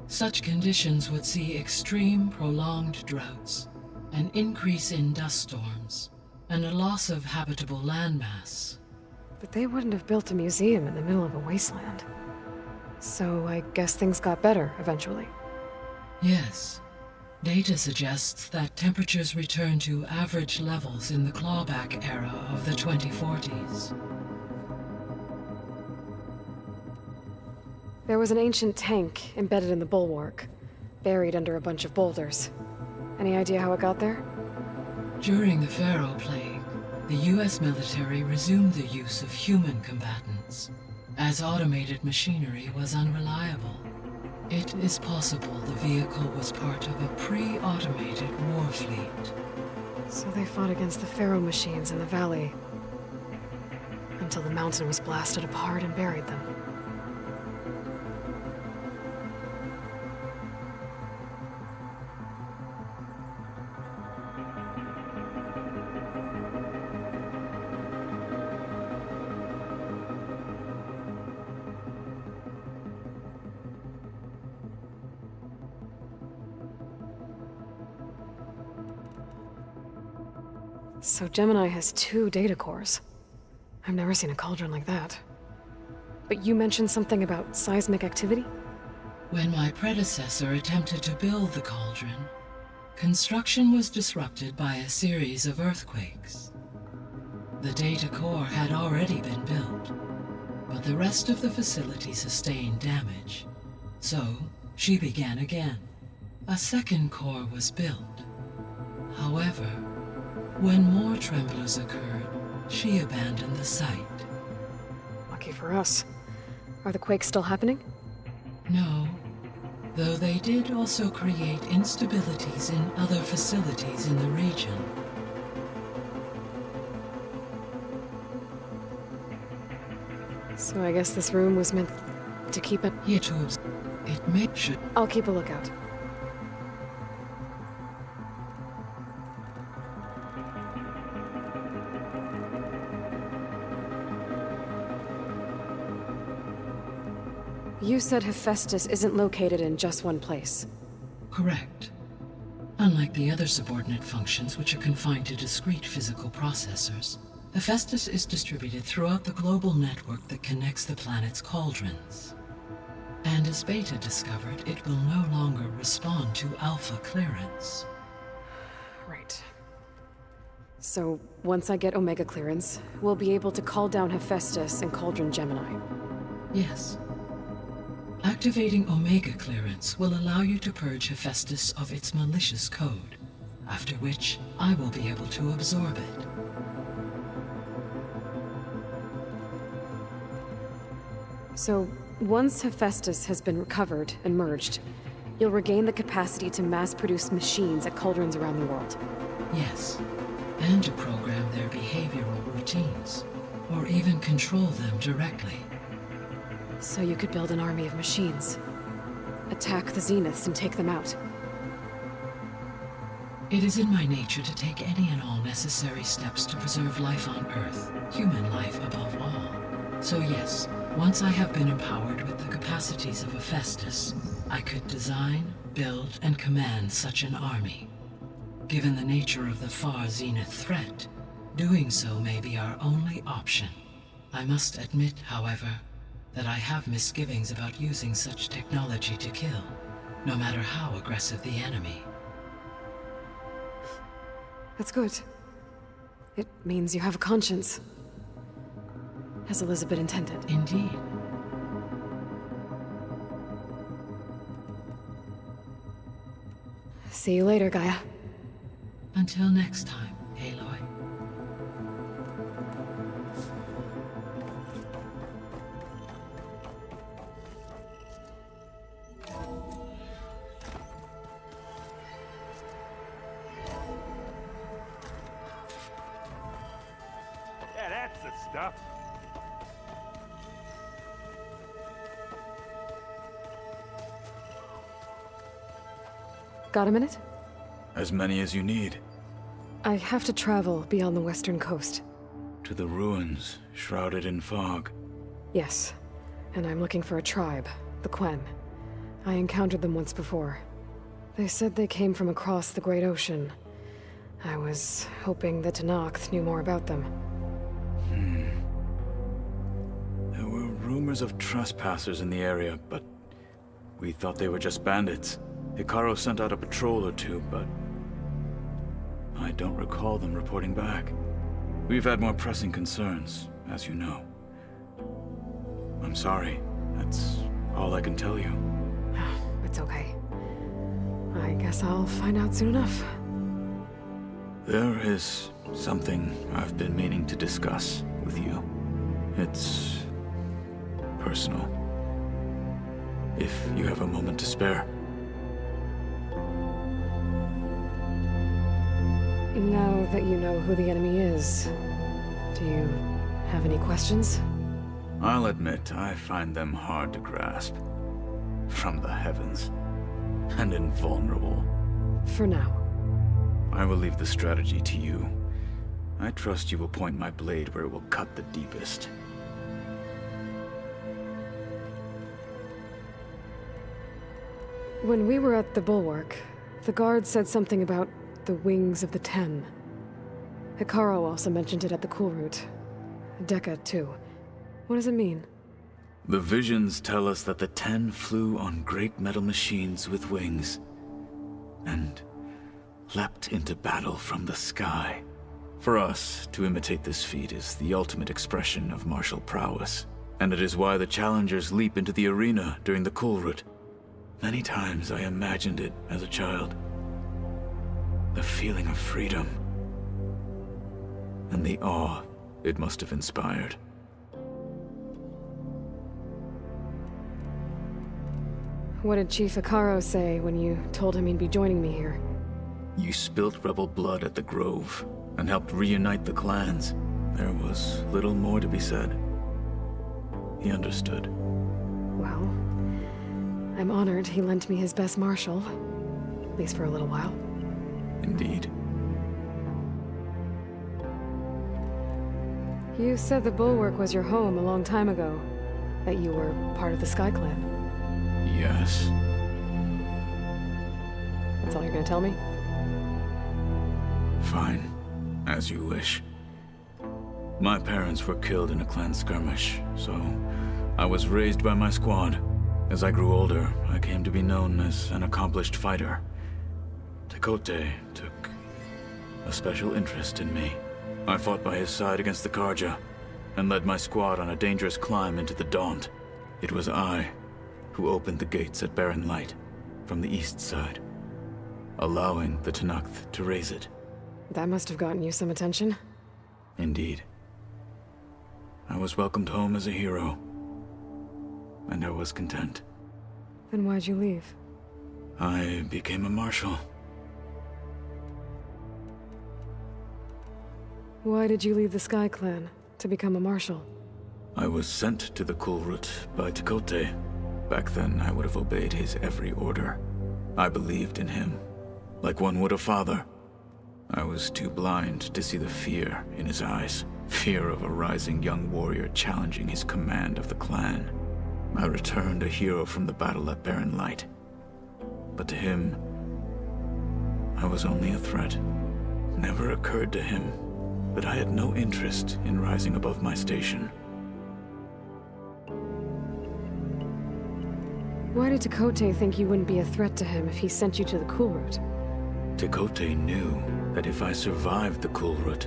Such conditions would see extreme, prolonged droughts, an increase in dust storms, and a loss of habitable landmass. But they wouldn't have built a museum in the middle of a wasteland. So I guess things got better eventually. Yes. Data suggests that temperatures return to average levels in the clawback era of the 2040s. There was an ancient tank embedded in the bulwark, buried under a bunch of boulders. Any idea how it got there? During the Pharaoh Plague, the US military resumed the use of human combatants, as automated machinery was unreliable. It is possible the vehicle was part of a pre-automated war fleet. So they fought against the Pharaoh machines in the valley, until the mountain was blasted apart and buried them. So Gemini has 2 data cores. I've never seen a cauldron like that. But you mentioned something about seismic activity? When my predecessor attempted to build the cauldron, construction was disrupted by a series of earthquakes. The data core had already been built, but the rest of the facility sustained damage. So, she began again. A second core was built. However, when more tremblers occurred, she abandoned the site. Lucky for us. Are the quakes still happening? No, though they did also create instabilities in other facilities in the region. So I guess this room was meant to keep it... It may should... I'll keep a lookout. You said Hephaestus isn't located in just one place. Correct. Unlike the other subordinate functions which are confined to discrete physical processors, Hephaestus is distributed throughout the global network that connects the planet's cauldrons. And as Beta discovered, it will no longer respond to Alpha clearance. Right. So, once I get Omega clearance, we'll be able to call down Hephaestus and Cauldron Gemini. Yes. Activating Omega clearance will allow you to purge Hephaestus of its malicious code, after which I will be able to absorb it. So, once Hephaestus has been recovered and merged, you'll regain the capacity to mass-produce machines at cauldrons around the world. Yes, and to program their behavioral routines, or even control them directly. So you could build an army of machines. Attack the Zeniths and take them out. It is in my nature to take any and all necessary steps to preserve life on Earth, human life above all. So yes, once I have been empowered with the capacities of Hephaestus, I could design, build, and command such an army. Given the nature of the far Zenith threat, doing so may be our only option. I must admit, however, that I have misgivings about using such technology to kill, no matter how aggressive the enemy. That's good. It means you have a conscience. As Elizabeth intended. Indeed. See you later, Gaia. Until next time, Aloy. Yeah, that's the stuff. Got a minute? As many as you need. I have to travel beyond the western coast. To the ruins, shrouded in fog. Yes, and I'm looking for a tribe, the Quen. I encountered them once before. They said they came from across the Great Ocean. I was hoping that Tenakth knew more about them. There were rumors of trespassers in the area, but we thought they were just bandits. Hekarro sent out a patrol or two, but I don't recall them reporting back. We've had more pressing concerns, as you know. I'm sorry. That's all I can tell you. It's okay. I guess I'll find out soon enough. There is something I've been meaning to discuss with you. It's personal. If you have a moment to spare. Now that you know who the enemy is, do you have any questions? I'll admit, I find them hard to grasp. From the heavens. And invulnerable. For now. I will leave the strategy to you. I trust you will point my blade where it will cut the deepest. When we were at the Bulwark, the guard said something about the Wings of the Ten. Hikaru also mentioned it at the Cool Route. Dekka, too. What does it mean? The visions tell us that the Ten flew on great metal machines with wings, and leapt into battle from the sky. For us, to imitate this feat is the ultimate expression of martial prowess, and it is why the challengers leap into the arena during the Cool Route. Many times I imagined it as a child. The feeling of freedom, and the awe it must have inspired. What did Chief Hikaru say when you told him he'd be joining me here? You spilt rebel blood at the Grove, and helped reunite the clans. There was little more to be said. He understood. Well, I'm honored he lent me his best martial. At least for a little while. Indeed. You said the Bulwark was your home a long time ago. That you were part of the Sky Clan. Yes. That's all you're gonna tell me? Fine. As you wish. My parents were killed in a clan skirmish, so I was raised by my squad. As I grew older, I came to be known as an accomplished fighter. Tekote took a special interest in me. I fought by his side against the Karja, and led my squad on a dangerous climb into the Daunt. It was I who opened the gates at Barren Light from the east side, allowing the Tenakth to raise it. That must have gotten you some attention. Indeed. I was welcomed home as a hero, and I was content. Then why'd you leave? I became a marshal. Why did you leave the Sky Clan to become a marshal? I was sent to the Cool Route by Tekote. Back then, I would have obeyed his every order. I believed in him, like one would a father. I was too blind to see the fear in his eyes. Fear of a rising young warrior challenging his command of the clan. I returned a hero from the battle at Barren Light. But to him, I was only a threat. Never occurred to him that I had no interest in rising above my station. Why did Tekote think you wouldn't be a threat to him if he sent you to the Cool Route? Tekote knew that if I survived the Cool Route,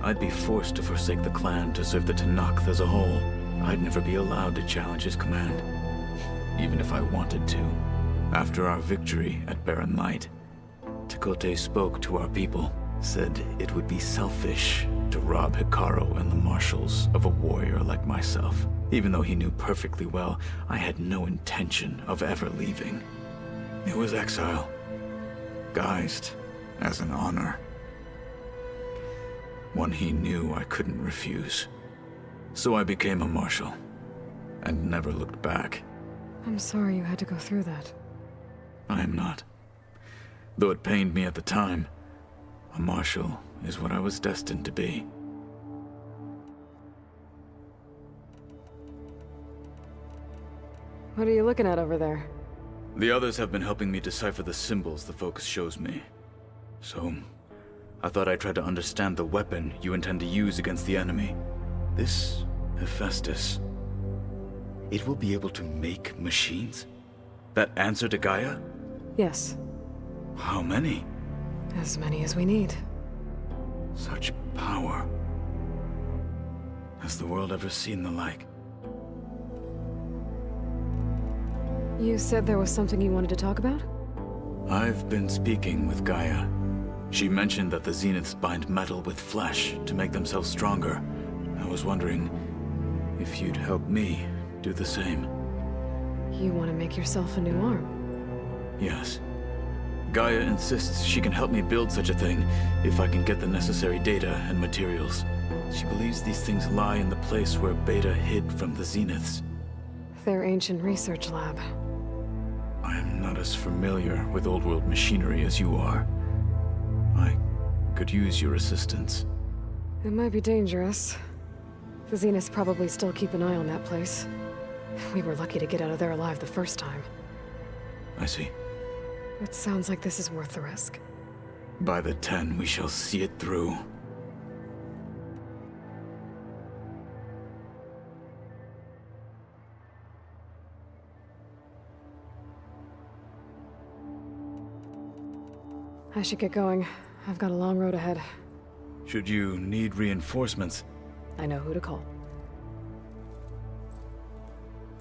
I'd be forced to forsake the clan to serve the Tenakth as a whole. I'd never be allowed to challenge his command, even if I wanted to. After our victory at Barren Light, Tekote spoke to our people, said it would be selfish to rob Hikaru and the marshals of a warrior like myself, even though he knew perfectly well I had no intention of ever leaving. It was exile, guised as an honor. One he knew I couldn't refuse. So I became a marshal, and never looked back. I'm sorry you had to go through that. I am not. Though it pained me at the time, a marshal is what I was destined to be. What are you looking at over there? The others have been helping me decipher the symbols the Focus shows me. So, I thought I'd try to understand the weapon you intend to use against the enemy. This Hephaestus, it will be able to make machines? That answer to Gaia? Yes. How many? As many as we need. Such power. Has the world ever seen the like? You said there was something you wanted to talk about? I've been speaking with Gaia. She mentioned that the Zeniths bind metal with flesh to make themselves stronger. I was wondering if you'd help me do the same. You want to make yourself a new arm? Yes. Gaia insists she can help me build such a thing if I can get the necessary data and materials. She believes these things lie in the place where Beta hid from the Zeniths. Their ancient research lab. I am not as familiar with old world machinery as you are. I could use your assistance. It might be dangerous. The Zeniths probably still keep an eye on that place. We were lucky to get out of there alive the first time. I see. It sounds like this is worth the risk. By the 10, we shall see it through. I should get going. I've got a long road ahead. Should you need reinforcements, I know who to call.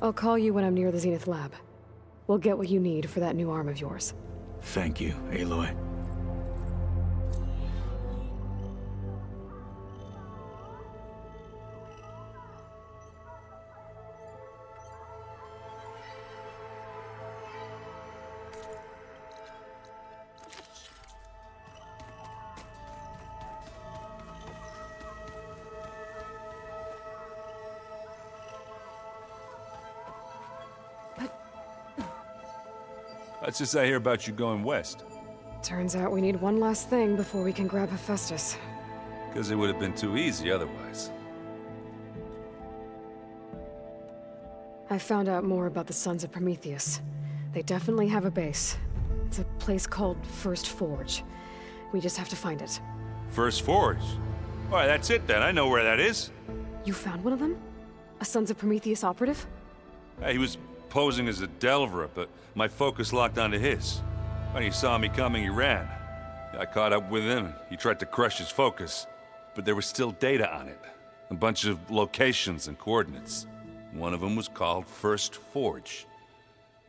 I'll call you when I'm near the Zenith lab. We'll get what you need for that new arm of yours. thank you, Aloy. What's this I hear about you going west? Turns out we need one last thing before we can grab Hephaestus. Because it would have been too easy otherwise. I found out more about the Sons of Prometheus. They definitely have a base. It's a place called First Forge. We just have to find it. First Forge? Why, that's it then. I know where that is. You found one of them? A Sons of Prometheus operative? He was posing as a Delver, but my focus locked onto his. When he saw me coming, he ran. I caught up with him. He tried to crush his focus, but there was still data on it. A bunch of locations and coordinates. One of them was called First Forge.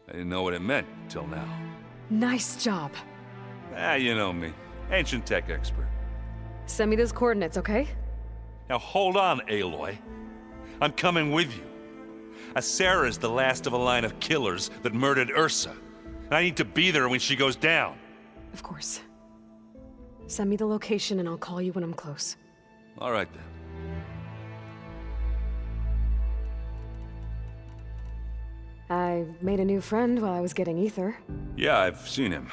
I didn't know what it meant until now. Nice job. You know me. Ancient tech expert. Send me those coordinates, okay? Now hold on, Aloy. I'm coming with you. Asera is the last of a line of killers that murdered Ursa. And I need to be there when she goes down. Of course. Send me the location and I'll call you when I'm close. All right then. I made a new friend while I was getting ether. Yeah, I've seen him.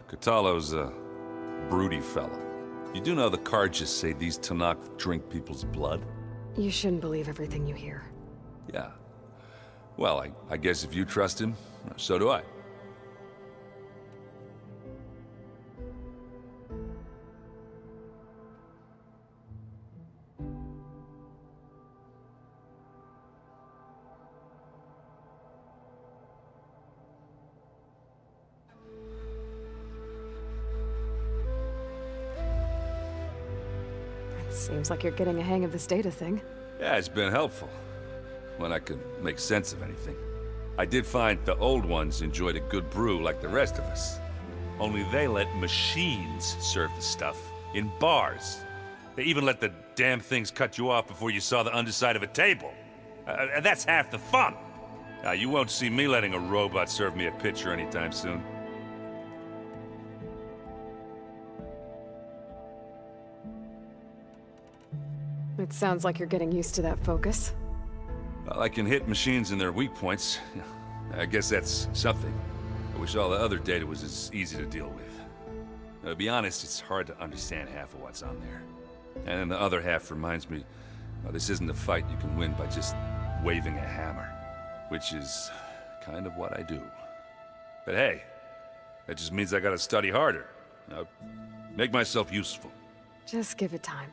Katalo's a broody fellow. You do know the Carjas say these Tanakh drink people's blood? You shouldn't believe everything you hear. Yeah. Well, I guess if you trust him, so do I. It seems like you're getting a hang of this data thing. Yeah, it's been helpful. When I could make sense of anything. I did find the old ones enjoyed a good brew like the rest of us. Only they let machines serve the stuff in bars. They even let the damn things cut you off before you saw the underside of a table. And that's half the fun. You won't see me letting a robot serve me a pitcher anytime soon. It sounds like you're getting used to that focus. Well, I can hit machines in their weak points. I guess that's something. I wish all the other data was as easy to deal with. Now, to be honest, it's hard to understand half of what's on there. And then the other half reminds me, well, this isn't a fight you can win by just waving a hammer. Which is kind of what I do. But hey, that just means I gotta study harder. Make myself useful. Just give it time.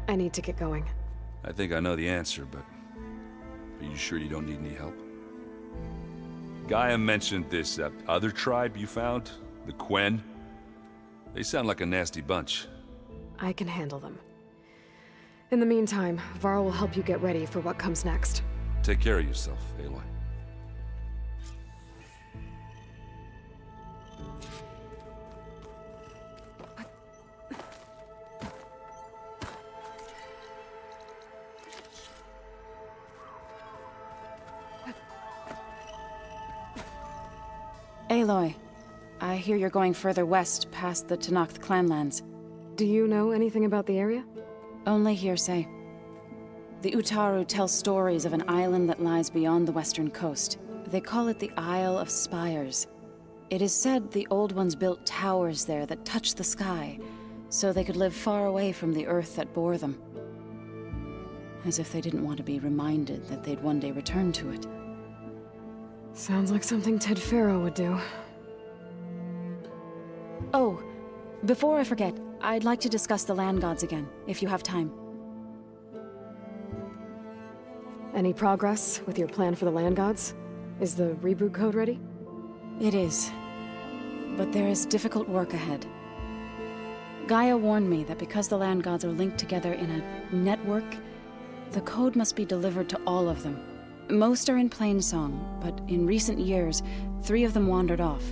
I need to get going. I think I know the answer, but are you sure you don't need any help? Gaia mentioned this other tribe you found, the Quen. They sound like a nasty bunch. I can handle them. In the meantime, Varl will help you get ready for what comes next. Take care of yourself, Aloy. Aloy, I hear you're going further west past the Tenakth clanlands. Do you know anything about the area? Only hearsay. The Utaru tell stories of an island that lies beyond the western coast. They call it the Isle of Spires. It is said the Old Ones built towers there that touch the sky, so they could live far away from the earth that bore them. As if they didn't want to be reminded that they'd one day return to it. Sounds like something Ted Faro would do. Oh, before I forget, I'd like to discuss the land gods again, if you have time. Any progress with your plan for the land gods? Is the reboot code ready? It is. But there is difficult work ahead. Gaia warned me that because the land gods are linked together in a network, the code must be delivered to all of them. Most are in Plainsong, but in recent years, 3 of them wandered off.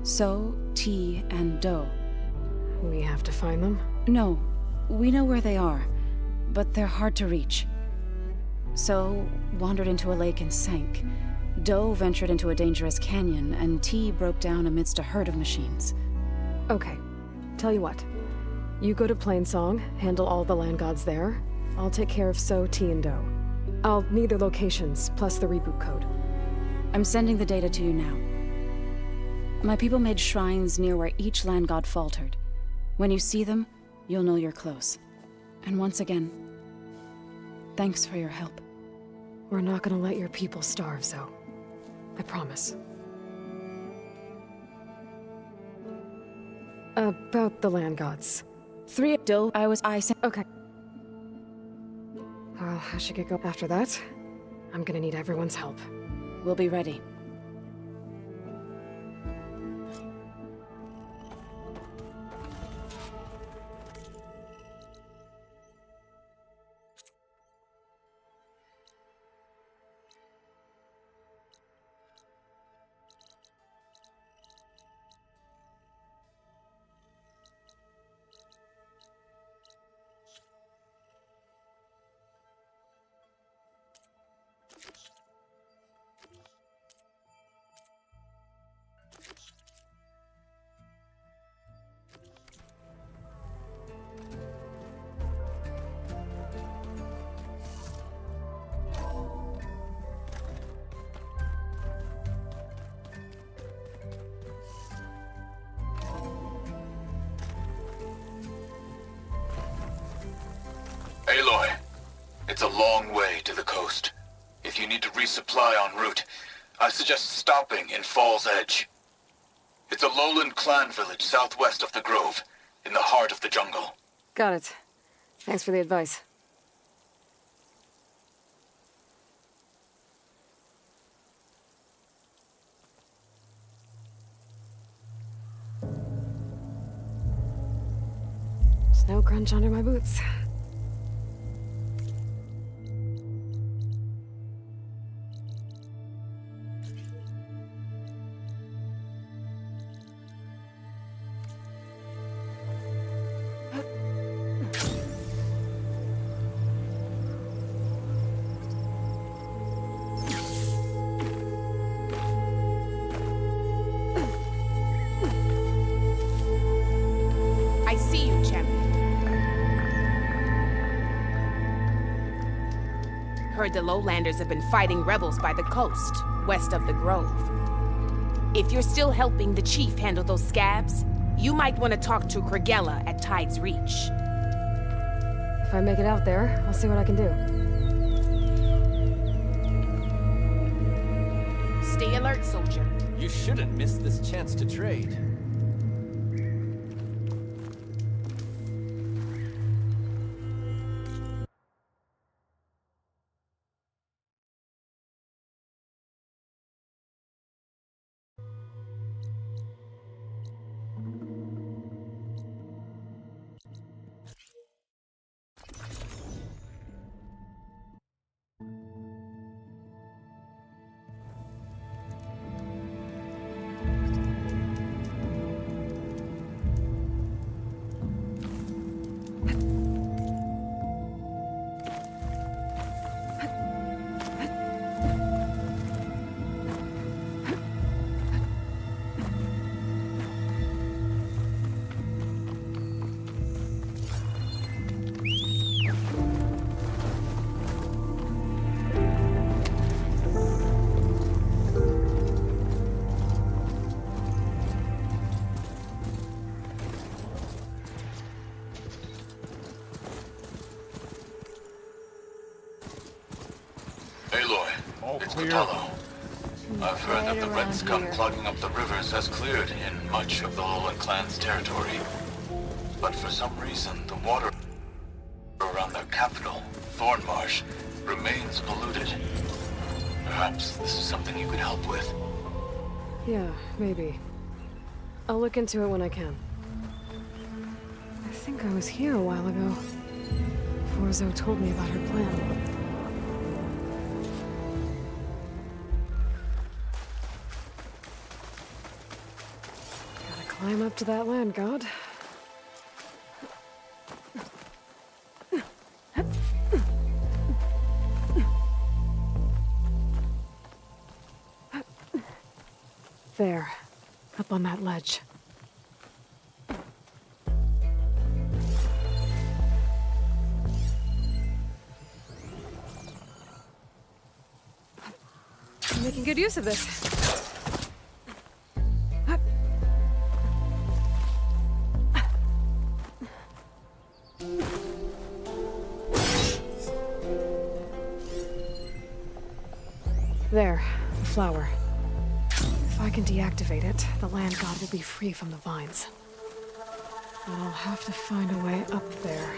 So, T, and Do. We have to find them? No, we know where they are, but they're hard to reach. So, wandered into a lake and sank. Do ventured into a dangerous canyon, and T broke down amidst a herd of machines. Okay, tell you what. You go to Plainsong, handle all the land gods there. I'll take care of So, T, and Do. I'll need their locations, plus the reboot code. I'm sending the data to you now. My people made shrines near where each land god faltered. When you see them, you'll know you're close. And once again, thanks for your help. We're not gonna let your people starve, Zo. I promise. About the land gods. 3 Do, I sent. Okay. Well, I should get going after that. I'm gonna need everyone's help. We'll be ready. Aloy, it's a long way to the coast. If you need to resupply en route, I suggest stopping in Fall's Edge. It's a lowland clan village southwest of the Grove, in the heart of the jungle. Got it. Thanks for the advice. Snow crunch under my boots. I see you, champion. Heard the Lowlanders have been fighting rebels by the coast, west of the Grove. If you're still helping the chief handle those scabs, you might want to talk to Kragella at Tide's Reach. If I make it out there, I'll see what I can do. Stay alert, soldier. You shouldn't miss this chance to trade. It's Costello. I've heard that the red scum clogging up the rivers has cleared in much of the Lowland clan's territory. But for some reason, the water around their capital, Thornmarsh, remains polluted. Perhaps this is something you could help with. Yeah, maybe. I'll look into it when I can. I think I was here a while ago. Before Zoe told me about her plan. Gotta climb up to that land god. There, up on that ledge. I'm making good use of this. There, the flower. If I can deactivate it, the land god will be free from the vines. But I'll have to find a way up there.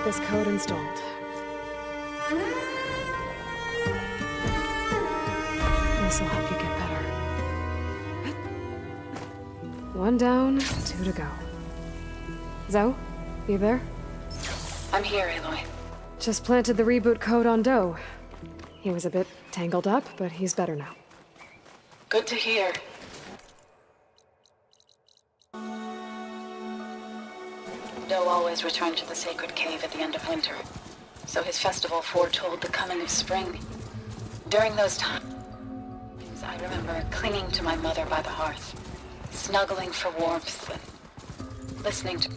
This code installed. This will help you get better. 1 down, 2 to go. Zoe, you there? I'm here, Aloy. Just planted the reboot code on Doe. He was a bit tangled up, but he's better now. Good to hear. Doe always returned to the sacred cave at the end of winter, so his festival foretold the coming of spring. During those times, I remember clinging to my mother by the hearth, snuggling for warmth, and listening to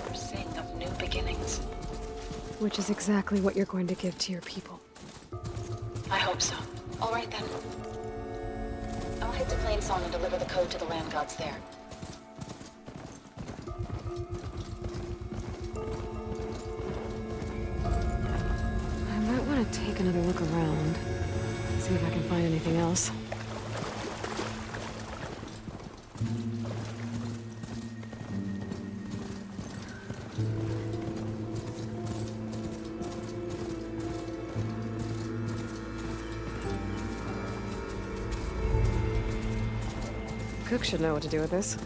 her sing of new beginnings. Which is exactly what you're going to give to your people. I hope so. All right then. I'll head to Plainsong and deliver the code to the land gods there. I might want to take another look around. See if I can find anything else. Cook should know what to do with this.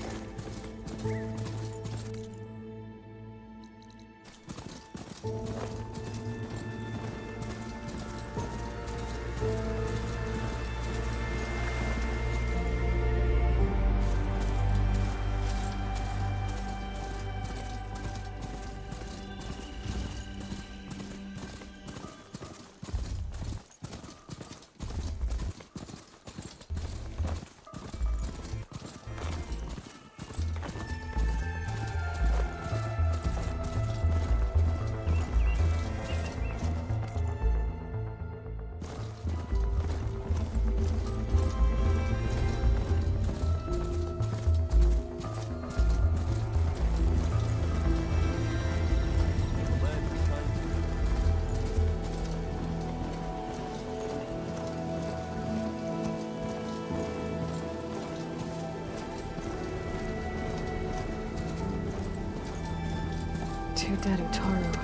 Two dead Utaru.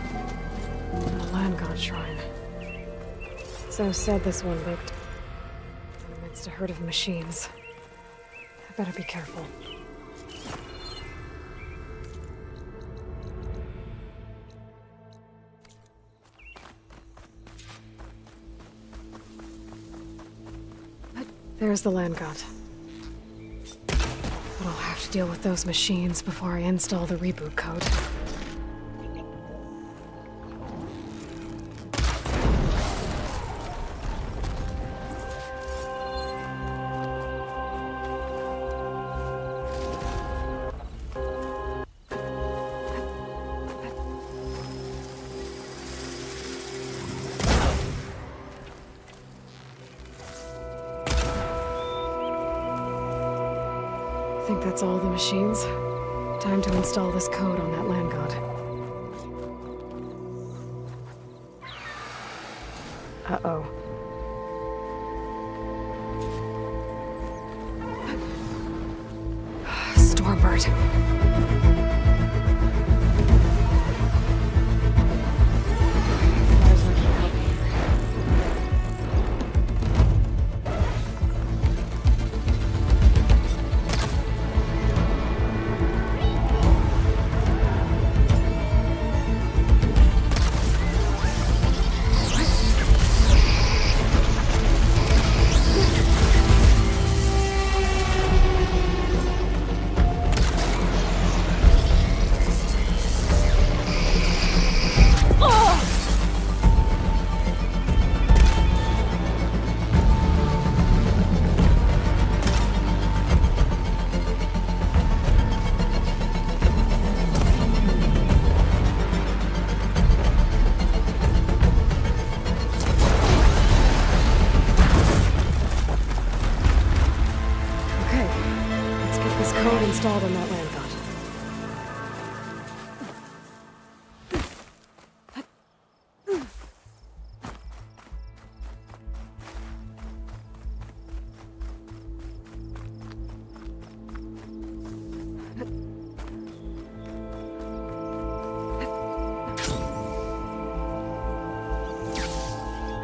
And a land god shrine. So said this one lived in the midst of a herd of machines. I better be careful. But there's the land god. But I'll have to deal with those machines before I install the reboot code. I think that's all the machines. Time to install this code on that land god. Uh-oh. Stormbird. Installed on that land god.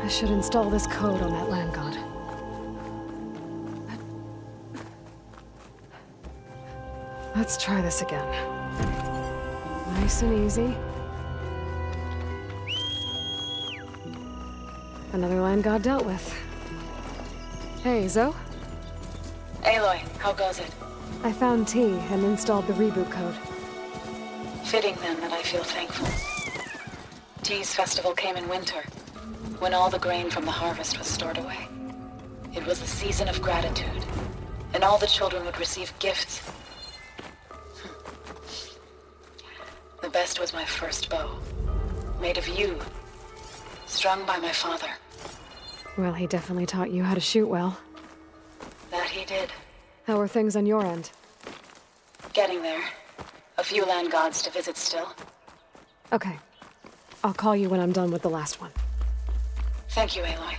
I should install this code on that land god. Let's try this again. Nice and easy. Another land god dealt with. Hey, Zo? Aloy, how goes it? I found T and installed the reboot code. Fitting then that I feel thankful. T's festival came in winter, when all the grain from the harvest was stored away. It was the season of gratitude, and all the children would receive gifts. The best was my first bow. made of you. Strung by my father. Well, he definitely taught you how to shoot well. That he did. How are things on your end? Getting there. A few land gods to visit still. Okay. I'll call you when I'm done with the last one. Thank you, Aloy.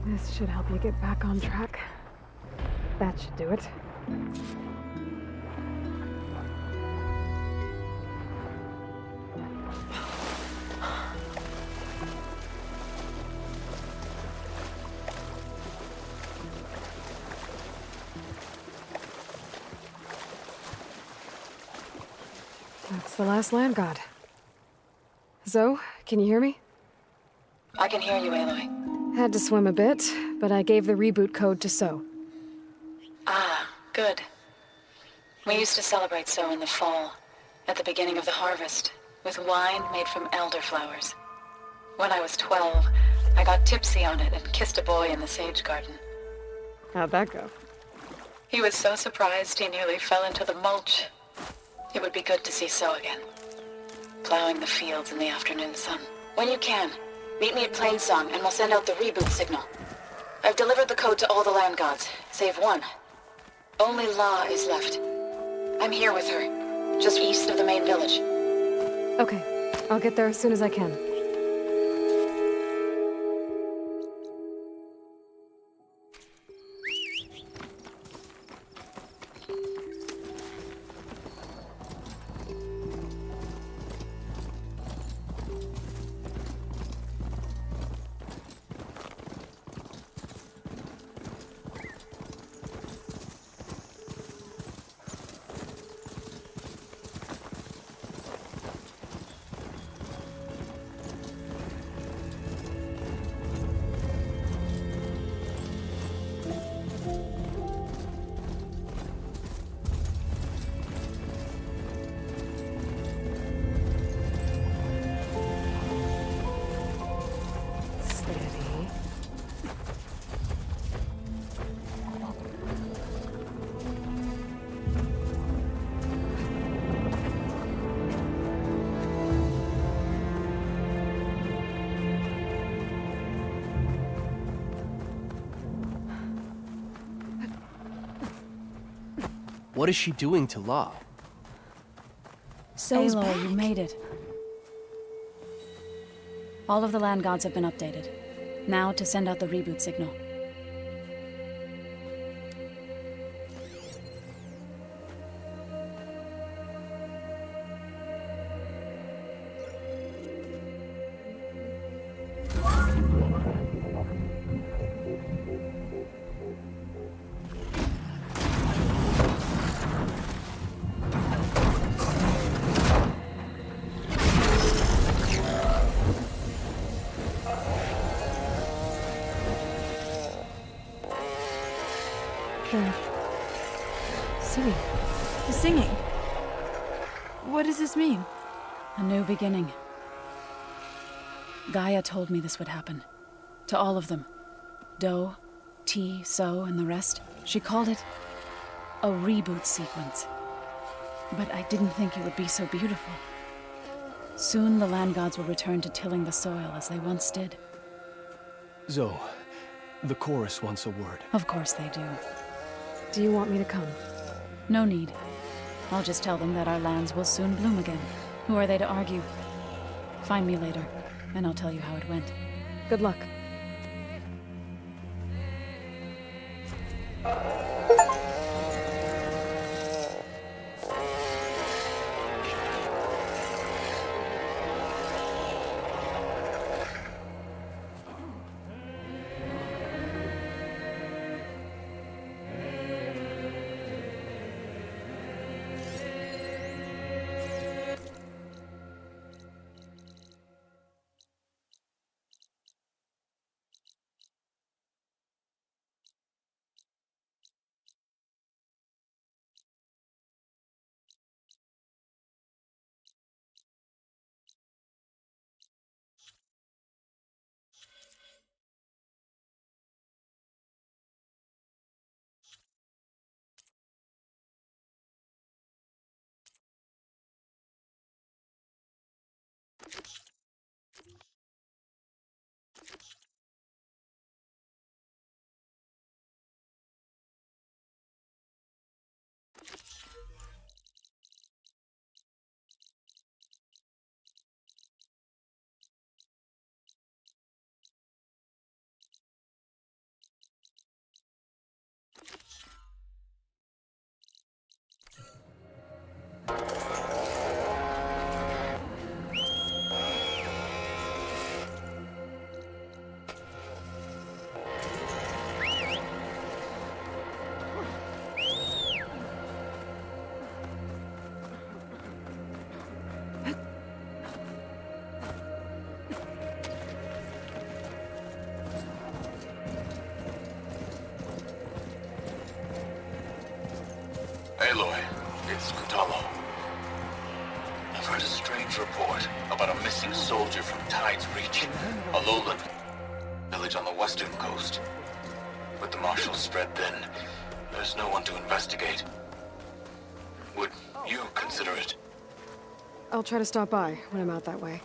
This should help you get back on track. That should do it. That's the last land god. Zoe, can you hear me? I can hear you, Aloy. Had to swim a bit, but I gave the reboot code to So. Ah, good. We used to celebrate So in the fall, at the beginning of the harvest, with wine made from elderflowers. When I was 12, I got tipsy on it and kissed a boy in the sage garden. How'd that go? He was so surprised he nearly fell into the mulch. It would be good to see So again. Plowing the fields in the afternoon sun. When you can, meet me at Plainsong and we'll send out the reboot signal. I've delivered the code to all the land gods, save one. Only La is left. I'm here with her, just east of the main village. Okay, I'll get there as soon as I can. What is she doing to La? Aloy, you made it. All of the land gods have been updated. Now to send out the reboot signal. Singing. The singing? What does this mean? A new beginning. Gaia told me this would happen. To all of them. Do, T, So, and the rest. She called it a reboot sequence. But I didn't think it would be so beautiful. Soon the land gods will return to tilling the soil as they once did. Zoe, the chorus wants a word. Of course they do. Do you want me to come? No need. I'll just tell them that our lands will soon bloom again. Who are they to argue? Find me later, and I'll tell you how it went. Good luck. Aloy, it's Kutalo. I've heard a strange report about a missing soldier from Tide's Reach, a lowland village on the western coast. With the marshals spread thin, there's no one to investigate. Would you consider it? I'll try to stop by when I'm out that way.